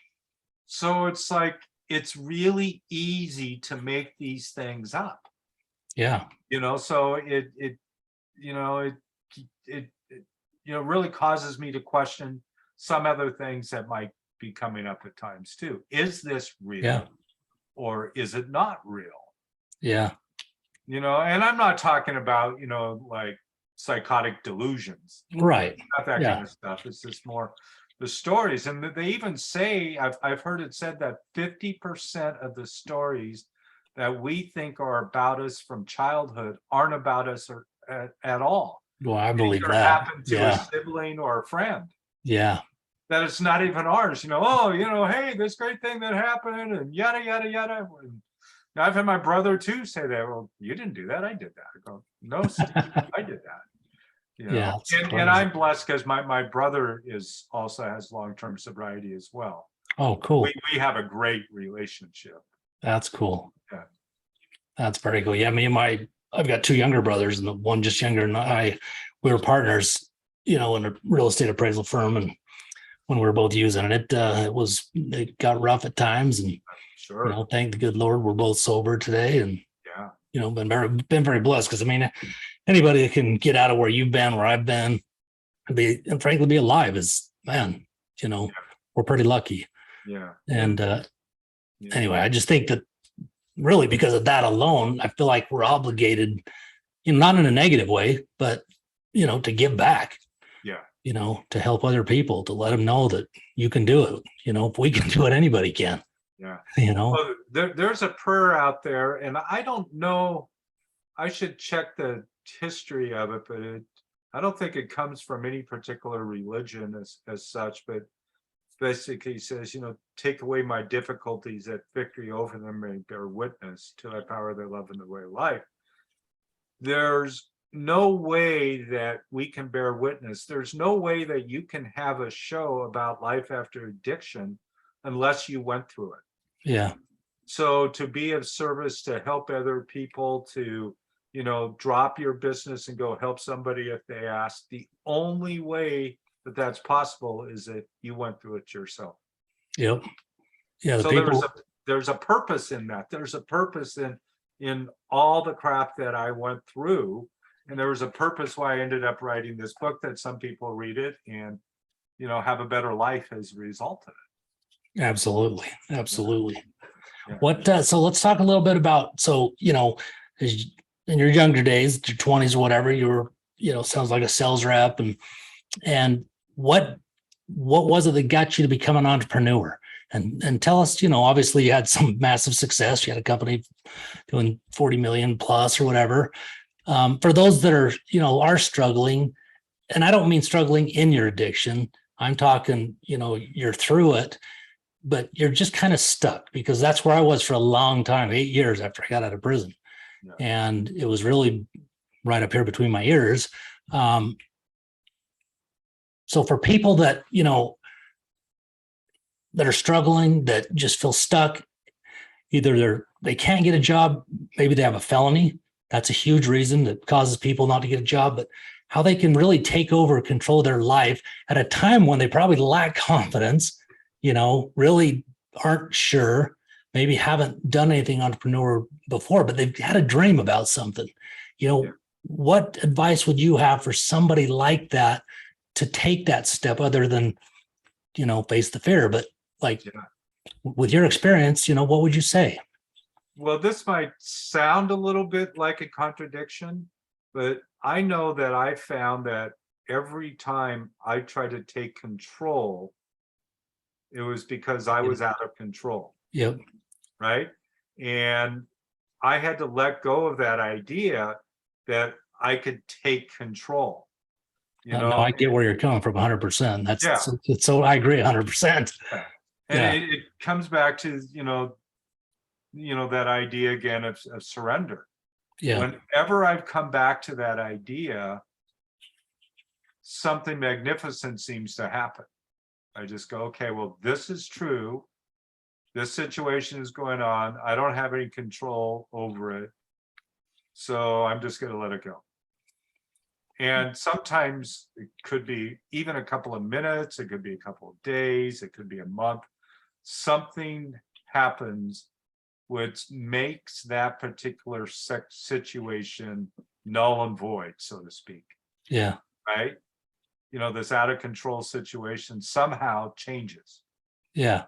So it's like, it's really easy to make these things up, Yeah. so it really causes me to question some other things that might be coming up at times too. Is this real? Yeah. Or is it not real? Yeah. And I'm not talking about, like psychotic delusions, Right. not that Yeah. kind of stuff. It's just more the stories. And they even say, I've heard it said that 50% of the stories that we think are about us from childhood aren't about us at all. Well, I believe Either that. happened to Yeah. a sibling or a friend. Yeah. That it's not even ours. Hey, this great thing that happened and yada, yada, yada. And I've had my brother too say that, well, you didn't do that. I did that. I go, no, Steve, I did that. Yeah. It's And crazy. I'm blessed because my brother also has long-term sobriety as well. Oh, cool. We have a great relationship. That's cool. Yeah. That's very cool. Yeah. I've got two younger brothers, and the one just younger than I. We were partners, in a real estate appraisal firm, and when we were both using it, it got rough at times, and Sure. thank the good Lord we're both sober today, and Yeah. been very blessed, because anybody that can get out of where you've been, where I've been, and frankly be alive is, man, we're pretty lucky. Yeah. And Yeah. anyway, I just think that really because of that alone, I feel like we're obligated, not in a negative way, but to give back. Yeah. To help other people, to let them know that you can do it. If we can do it, anybody can. Yeah. Well, There's a prayer out there, and I don't know. I should check the history of it, but I don't think it comes from any particular religion as such, but basically says, take away my difficulties, that victory over them may bear witness to thy power, their love, and the way of life. There's no way that we can bear witness. There's no way that you can have a show about life after addiction unless you went through it. Yeah. So to be of service, to help other people, to, drop your business and go help somebody if they ask, the only way that that's possible is that you went through it yourself. Yep. Yeah. So there's a purpose in that. There's a purpose in all the crap that I went through. And there was a purpose why I ended up writing this book, that some people read it and, have a better life as a result of it. Absolutely. Absolutely. Yeah. So let's talk a little bit about, in your younger days, your 20s or whatever, you were, sounds like a sales rep, and what was it that got you to become an entrepreneur? And tell us, obviously you had some massive success. You had a company doing 40 million plus or whatever. For those that are struggling, and I don't mean struggling in your addiction, I'm talking, you're through it, but you're just kind of stuck, because that's where I was for a long time, 8 years after I got out of prison. Yeah. And it was really right up here between my ears. So for people that, that are struggling, that just feel stuck, either they can't get a job, maybe they have a felony. That's a huge reason that causes people not to get a job, but how they can really take over, control their life at a time when they probably lack confidence, really aren't sure, maybe haven't done anything entrepreneur before, but they've had a dream about something. What advice would you have for somebody like that to take that step, other than, face the fear, but with your experience, what would you say? Well, this might sound a little bit like a contradiction, but I know that I found that every time I tried to take control, it was because I was out of control. Yep. Right. And I had to let go of that idea that I could take control. No, I get where you're coming from 100%. So I agree 100%. And it comes back to, that idea again of surrender. Yeah. Whenever I've come back to that idea, something magnificent seems to happen. I just go, okay, well, this is true. This situation is going on. I don't have any control over it. So I'm just going to let it go. And sometimes it could be even a couple of minutes, it could be a couple of days, it could be a month. Something happens which makes that particular situation null and void, so to speak. Yeah. Right? This out of control situation somehow changes. Yeah.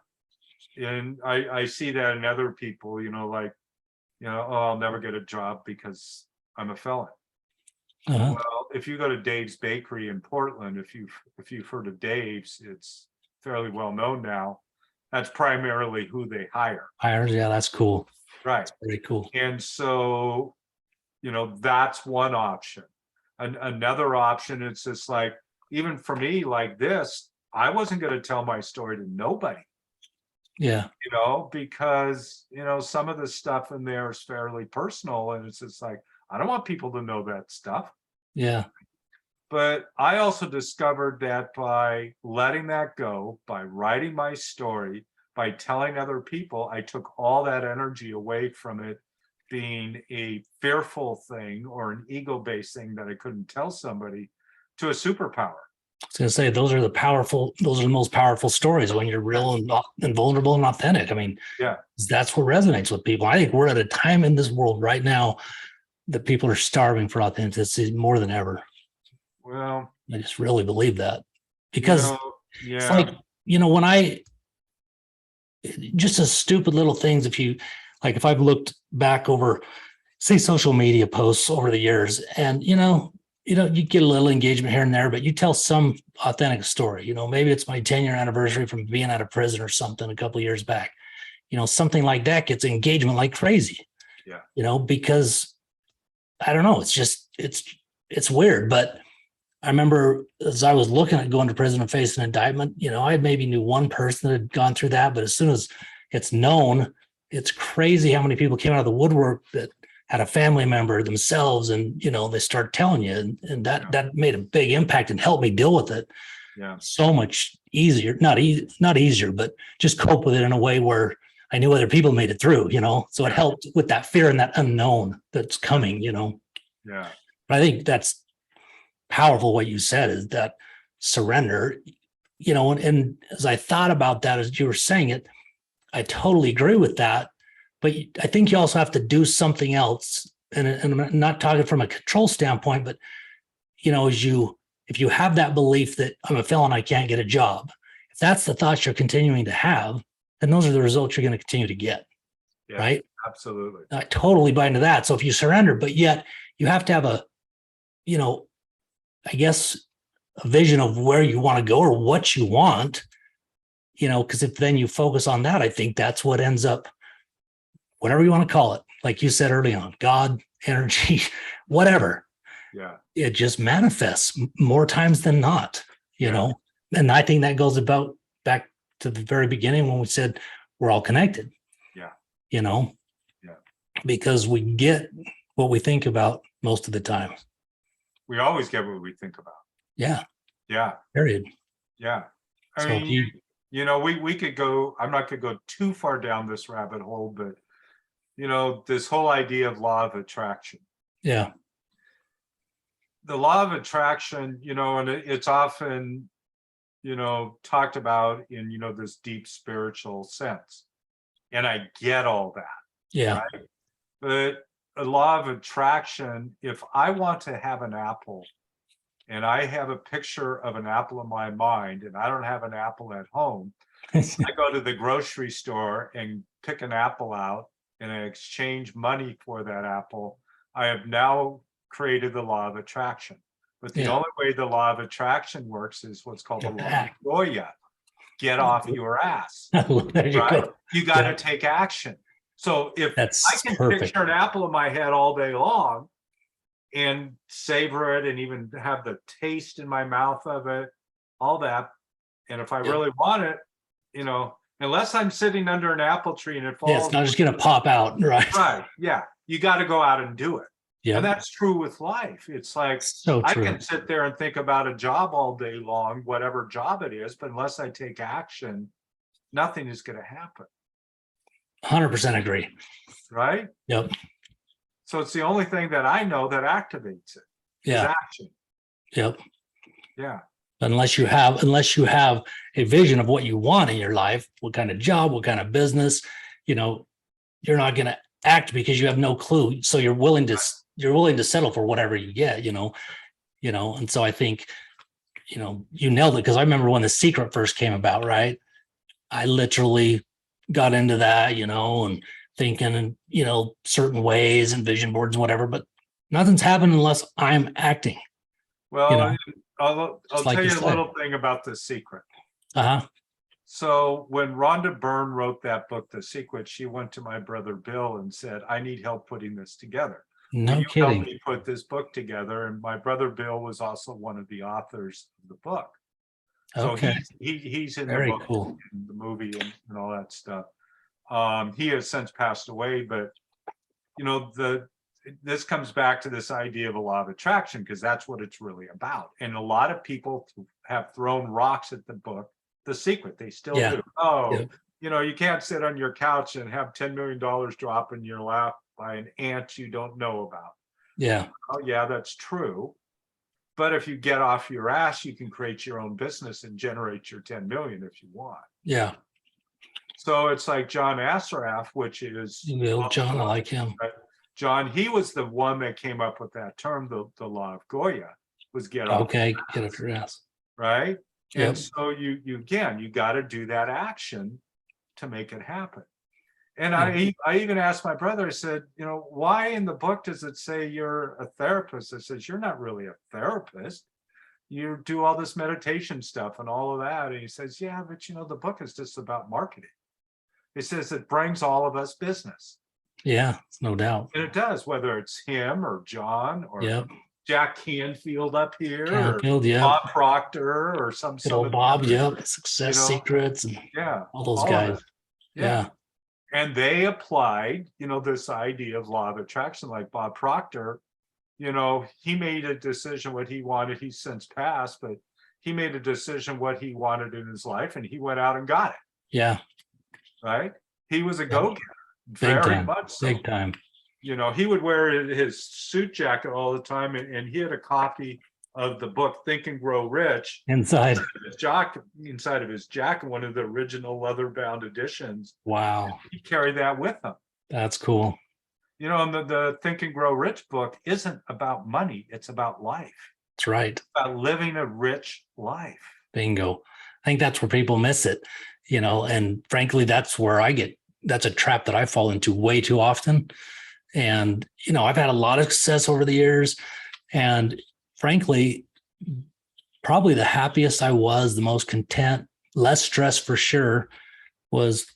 And I see that in other people, like, oh, I'll never get a job because I'm a felon. Uh-huh. Well, if you go to Dave's Bakery in Portland, if you've heard of Dave's, it's fairly well known now. That's primarily who they hire. Hires. Yeah, that's cool. Right. That's very cool. And so, that's one option. Another option, it's just like, even for me, like this, I wasn't going to tell my story to nobody. Yeah. Because, some of the stuff in there is fairly personal, and it's just like, I don't want people to know that stuff. Yeah. But I also discovered that by letting that go, by writing my story, by telling other people, I took all that energy away from it being a fearful thing or an ego-based thing that I couldn't tell somebody, to a superpower. I was gonna say those are the most powerful stories, when you're real and vulnerable and authentic. I mean, Yeah. that's what resonates with people. I think we're at a time in this world right now that people are starving for authenticity more than ever. Well, I just really believe that, because yeah. it's like, when just as stupid little things, if I've looked back over, say, social media posts over the years, and you get a little engagement here and there, but you tell some authentic story. Maybe it's my 10-year anniversary from being out of prison or something a couple of years back. Something like that gets engagement like crazy. Yeah. Because I don't know, it's weird. But I remember, as I was looking at going to prison and facing indictment, I maybe knew one person that had gone through that, but as soon as it's known, it's crazy how many people came out of the woodwork that had a family member themselves, and they start telling you, and that made a big impact and helped me deal with it. Yeah. So much easier, not easier, but just cope with it in a way where I knew other people made it through, so it helped with that fear and that unknown that's coming, Yeah. But I think that's powerful. What you said is that surrender, and as I thought about that, as you were saying it, I totally agree with that. But I think you also have to do something else. And I'm not talking from a control standpoint, but, if you have that belief that I'm a felon, I can't get a job, if that's the thoughts you're continuing to have, then those are the results you're going to continue to get. Yeah, right? Absolutely. I totally buy into that. So if you surrender, but yet you have to have I guess, a vision of where you want to go or what you want, because if then you focus on that, I think that's what ends up, whatever you want to call it, like you said early on, God, energy, whatever. Yeah. It just manifests more times than not, and I think that goes about back to the very beginning when we said we're all connected. Yeah. Yeah. Because we get what we think about most of the time. We always get what we think about. Yeah. Yeah. Period. Yeah. I So mean, we could go, I'm not going to go too far down this rabbit hole, but, this whole idea of law of attraction. Yeah. The law of attraction, and it's often, talked about in, this deep spiritual sense. And I get all that. Yeah. Right? But a law of attraction, if I want to have an apple and I have a picture of an apple in my mind and I don't have an apple at home, I go to the grocery store and pick an apple out and I exchange money for that apple. I have now created the law of attraction. But the only way the law of attraction works is what's called the law of Goya. Get off your ass. There you go. You got to take action. So if That's I can perfect. picture an apple in my head all day long and savor it and even have the taste in my mouth of it, all that, and if I really want it, Unless I'm sitting under an apple tree and it Yeah, falls. it's not just gonna pop out, right? Right, yeah, you got to go out and do it. And Yeah, that's true with life. It's like, so I true. can sit there and think about a job all day long, whatever job it is, but unless I take action, nothing is going to happen, 100% agree. right? Yep. So it's the only thing that I know that activates it is Yeah. action. Yep. Yeah. Unless you have a vision of what you want in your life, what kind of job, what kind of business, you're not going to act because you have no clue. So you're willing to settle for whatever you get, and so I think, you nailed it. Because I remember when The Secret first came about, right? I literally got into that, and thinking in, certain ways and vision boards and whatever, but nothing's happened unless I'm acting. Well, I'll like tell you you a said. little thing about The Secret. Uh-huh. So when Rhonda Byrne wrote that book, The Secret, she went to my brother Bill and said, I need help putting this together. No Will you help kidding. me put this book together? And my brother Bill was also one of the authors of the book. So Okay. he's in Very the book, cool. in the movie and all that stuff. He has since passed away, but this comes back to this idea of a law of attraction, because that's what it's really about. And a lot of people have thrown rocks at the book, The Secret. They still Yeah. do. Oh, Yeah. you can't sit on your couch and have $10 million drop in your lap by an ant you don't know about. Yeah. Oh, yeah, that's true. But if you get off your ass, you can create your own business and generate your 10 million if you want. Yeah. So it's like John Assaraf, which is John, I like him. John, he was the one that came up with that term, the law of Goya, was get off. Okay, get off your ass. Right. Yep. And so you got to do that action to make it happen. And I even asked my brother, I said, why in the book does it say you're a therapist? I says, you're not really a therapist. You do all this meditation stuff and all of that. And he says, yeah, but the book is just about marketing. It says it brings all of us business. Yeah, no doubt. And it does, whether it's him or John or Yep. Jack Canfield up here, Canfield, or yeah. Bob Proctor, or some old Bob, yep. Success Secrets and all those guys. Yeah. And they applied, this idea of law of attraction, like Bob Proctor. He made a decision what he wanted. He's since passed, but he made a decision what he wanted in his life, and he went out and got it. Yeah. Right. He was a go-getter. Big Very time. much so. Big time. He would wear his suit jacket all the time, and he had a copy of the book Think and Grow Rich inside of his jacket, one of the original leather-bound editions. Wow. He carried that with him. That's cool. And the Think and Grow Rich book isn't about money, it's about life. That's right. It's about living a rich life. Bingo. I think that's where people miss it, and frankly, that's a trap that I fall into way too often. And, I've had a lot of success over the years, and frankly, probably the happiest I was, the most content, less stress for sure, was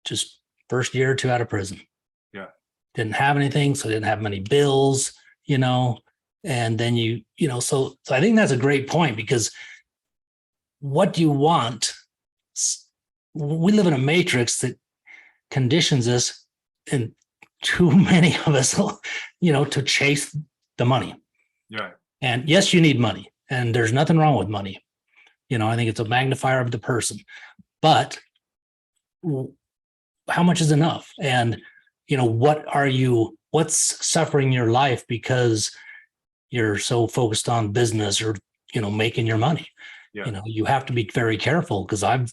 just first year or two out of prison. Yeah. Didn't have anything, so didn't have many bills, and then so I think that's a great point, because what do you want? We live in a matrix that conditions us, and too many of us, to chase the money. Yeah. And yes, you need money, and there's nothing wrong with money. I think it's a magnifier of the person, but how much is enough? And, what's suffering your life because you're so focused on business or, making your money? Yeah. You have to be very careful, because I've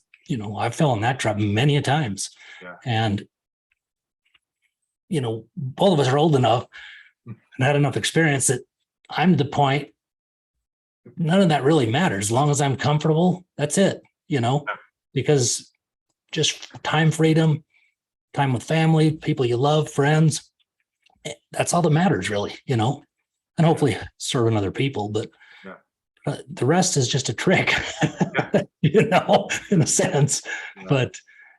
fell in that trap many a times. Yeah. And, both of us are old enough and had enough experience that I'm to the point, none of that really matters. As long as I'm comfortable, that's it, because just time freedom, time with family, people you love, friends, that's all that matters really, and hopefully serving other people, but the rest is just a trick, in a sense. Yeah. But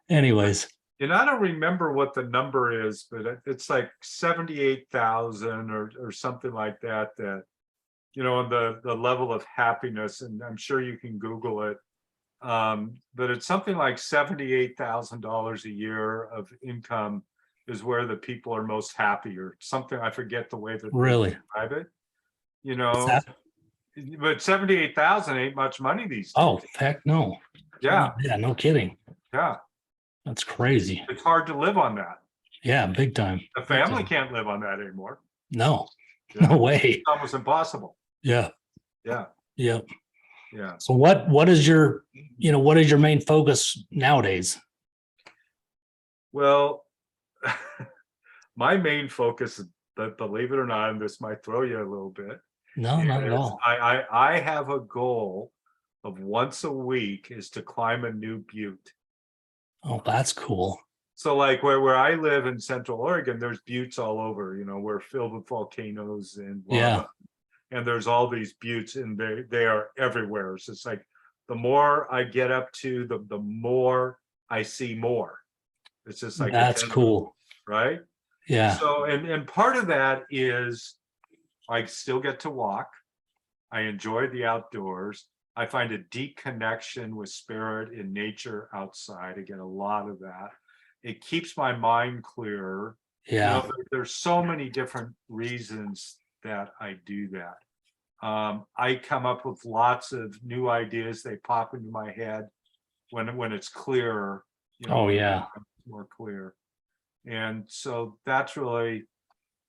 anyways. And I don't remember what the number is, but it's like 78,000 or something like that, the level of happiness, and I'm sure you can Google it, But it's something like $78,000 a year of income is where the people are most happy, or something. I forget the way that they Really? describe it, you What's know, that? but 78,000 ain't much money these days. Oh, heck no. Yeah, Yeah, no kidding. yeah. That's crazy. It's hard to live on that. Yeah, big time. The Big family time. can't live on that anymore. No, Yeah. no way. It's almost impossible. Yeah, Yeah, yeah. yeah. So what is your, what is your main focus nowadays? Well, my main focus, but believe it or not, and this might throw you a little bit, No, not at is all. I have a goal of once a week is to climb a new butte. Oh, that's cool. So like where I live in Central Oregon, there's buttes all over, we're filled with volcanoes and Yeah. lava. And there's all these buttes, and they are everywhere. It's just like the more I get up to, the more I see more. It's just like That's cool. right? Yeah. So and part of that is I still get to walk. I enjoy the outdoors. I find a deep connection with spirit in nature outside. I get a lot of that. It keeps my mind clearer. Yeah. There's so many different reasons that I do that. I come up with lots of new ideas. They pop into my head when it's clearer. Oh, yeah. More clear. And so that's really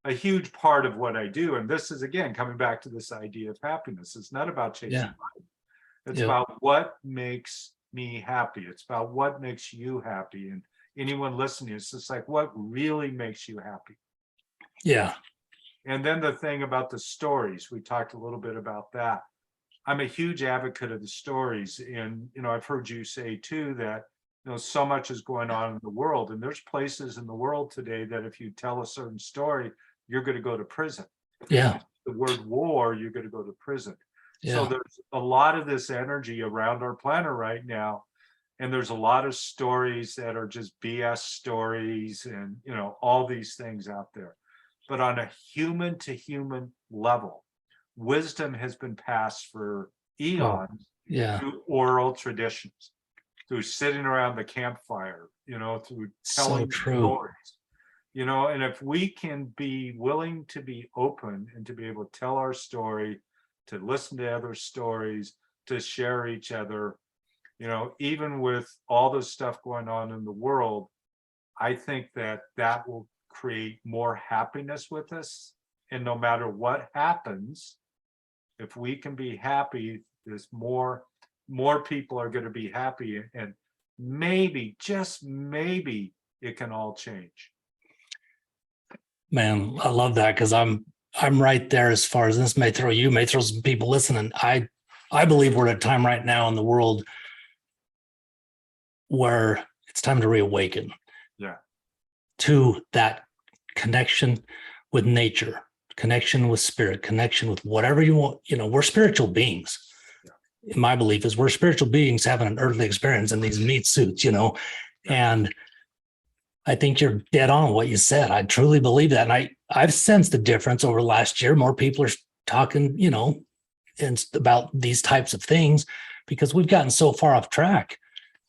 a huge part of what I do. And this is, again, coming back to this idea of happiness. It's not about chasing Yeah. money. It's Yeah. about what makes me happy. It's about what makes you happy. And anyone listening, it's just like, what really makes you happy? Yeah. And then the thing about the stories, we talked a little bit about that. I'm a huge advocate of the stories. And, I've heard you say too that, so much is going on in the world. And there's places in the world today that if you tell a certain story, you're going to go to prison. Yeah. The word war, you're going to go to prison. So Yeah. there's a lot of this energy around our planet right now. And there's a lot of stories that are just BS stories and, all these things out there. But on a human to human level, wisdom has been passed for eons Yeah. through oral traditions, through sitting around the campfire, through So telling true. stories, and if we can be willing to be open and to be able to tell our story, to listen to other stories, to share each other, even with all the stuff going on in the world, I think that will create more happiness with us. And no matter what happens, if we can be happy, there's more people are going to be happy, and maybe, just maybe, it can all change. Man, I love that, because I'm right there. As far as this may throw some people listening. I believe we're at a time right now in the world where it's time to reawaken. Yeah. To that connection with nature, connection with spirit, connection with whatever you want. We're spiritual beings. Yeah. My belief is we're spiritual beings having an earthly experience in these meat suits, Yeah. And I think you're dead on what you said. I truly believe that. And I've sensed the difference over last year. More people are talking, and about these types of things, because we've gotten so far off track.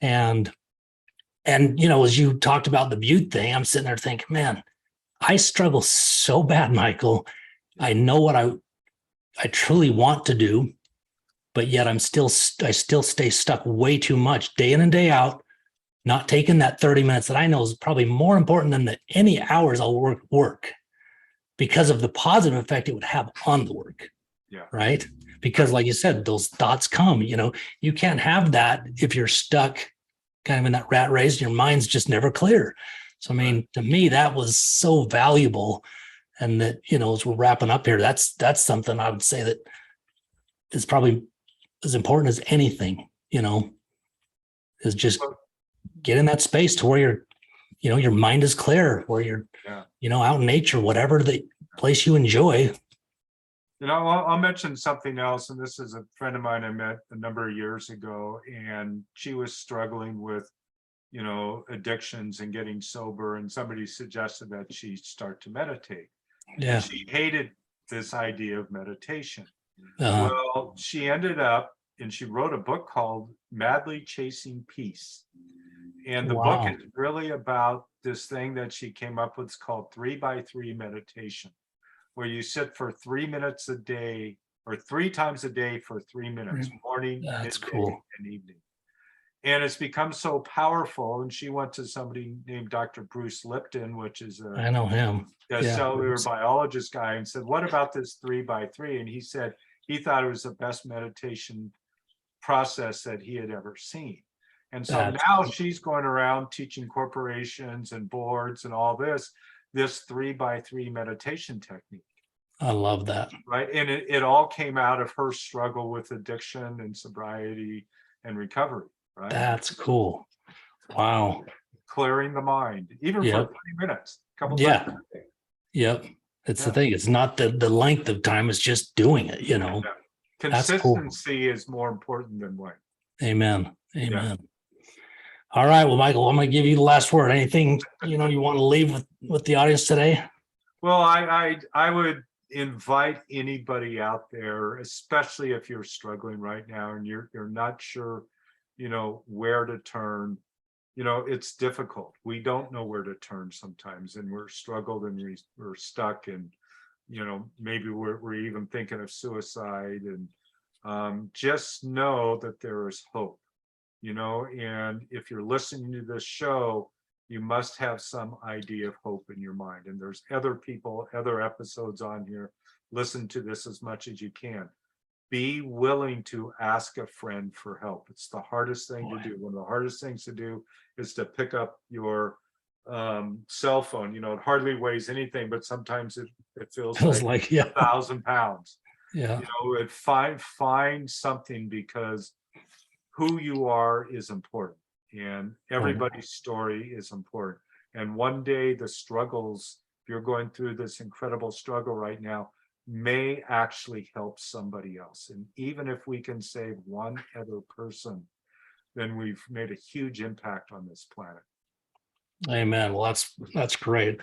And as you talked about the butte thing, I'm sitting there thinking, man, I struggle so bad, Michael. I know what I truly want to do, but yet I still stay stuck way too much day in and day out, not taking that 30 minutes that I know is probably more important than any hours I'll work because of the positive effect it would have on the work. Yeah. Right. Because like you said, those thoughts come, you can't have that if you're stuck kind of in that rat race, your mind's just never clear. So, I mean, to me, that was so valuable. And that, as we're wrapping up here, that's something I would say that is probably as important as anything, is just get in that space to where your mind is clear, where you're, out in nature, whatever the place you enjoy. I'll mention something else. And this is a friend of mine I met a number of years ago, and she was struggling with, addictions and getting sober. And somebody suggested that she start to meditate. Yeah. And she hated this idea of meditation. Well, she ended up and she wrote a book called Madly Chasing Peace. And the Wow. book is really about this thing that she came up with. It's called 3x3 meditation, where you sit for 3 minutes a day or 3 times a day for 3 minutes, morning, That's midday, cool. and evening. And it's become so powerful. And she went to somebody named Dr. Bruce Lipton, which is I know him. a Yeah. cellular biologist guy, and said, what about this 3x3? And he said he thought it was the best meditation process that he had ever seen. And so That's now she's going around teaching corporations and boards and all this 3x3 meditation technique. I love that. Right. And it all came out of her struggle with addiction and sobriety and recovery. Right. That's cool. Wow. Clearing the mind, even Yep. for 20 minutes, a couple Yeah. times a day. Yep. It's the Yeah. thing. It's not the length of time, it's just doing it, you know. Yeah. That's cool. Consistency is more important than length. Amen. Amen. All right. Well, Michael, I'm going to give you the last word. Anything, you know, you want to leave with the audience today? Well, I would invite anybody out there, especially if you're struggling right now and you're not sure, you know, where to turn. You know, it's difficult. We don't know where to turn sometimes, and we're struggled and we're stuck, and you know, maybe we're even thinking of suicide. And just know that there is hope. You know, and if you're listening to this show, you must have some idea of hope in your mind. And there's other people, other episodes on here. Listen to this as much as you can. Be willing to ask a friend for help. It's the hardest thing to do. One of the hardest things to do is to pick up your cell phone. You know, it hardly weighs anything, but sometimes it feels like yeah. 1,000 pounds. Yeah. You know, find something, because who you are is important, and everybody's story is important. And one day the struggles, if you're going through this incredible struggle right now, may actually help somebody else. And even if we can save one other person, then we've made a huge impact on this planet. Amen. Well, that's great.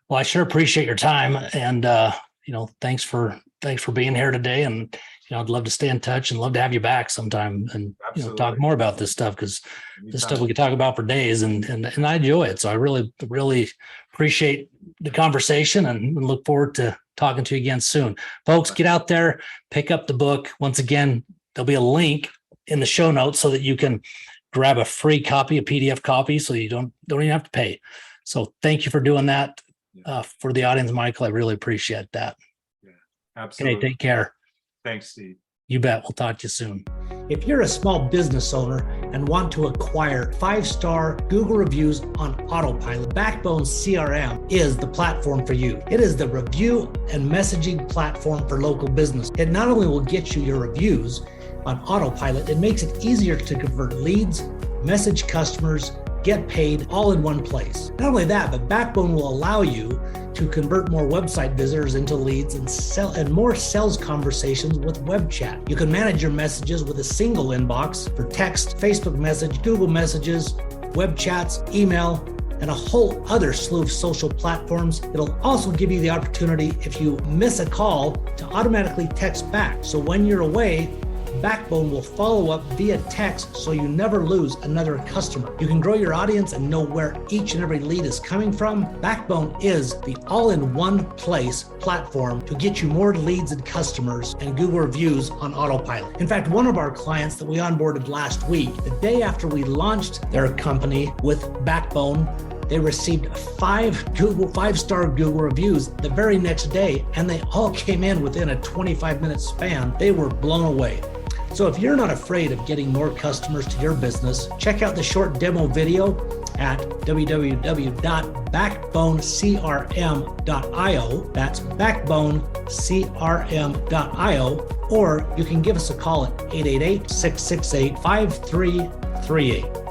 Well, I sure appreciate your time, and you know, thanks for being here today. And you know, I'd love to stay in touch and love to have you back sometime and you know, talk more about this stuff, because this stuff we could talk about for days, and I enjoy it. So I really appreciate the conversation and look forward to talking to you again soon. Folks, get out there, pick up the book. Once again, there'll be a link in the show notes so that you can grab a free copy, a PDF copy, so you don't even have to pay. So thank you for doing that. For the audience, Michael, I really appreciate that. Yeah, absolutely. Okay, take care. Thanks, Steve. You bet. We'll talk to you soon. If you're a small business owner and want to acquire 5-star Google reviews on autopilot, Backbone CRM is the platform for you. It is the review and messaging platform for local business. It not only will get you your reviews on autopilot, it makes it easier to convert leads, message customers, get paid all in one place. Not only that, but Backbone will allow you to convert more website visitors into leads and more sales conversations with web chat. You can manage your messages with a single inbox for text, Facebook message, Google messages, web chats, email, and a whole other slew of social platforms. It'll also give you the opportunity, if you miss a call, to automatically text back. So when you're away, Backbone will follow up via text so you never lose another customer. You can grow your audience and know where each and every lead is coming from. Backbone is the all-in-one place platform to get you more leads and customers and Google reviews on autopilot. In fact, one of our clients that we onboarded last week, the day after we launched their company with Backbone, they received 5-star Google reviews the very next day, and they all came in within a 25-minute span. They were blown away. So if you're not afraid of getting more customers to your business, check out the short demo video at www.backbonecrm.io. That's backbonecrm.io. Or you can give us a call at 888-668-5338.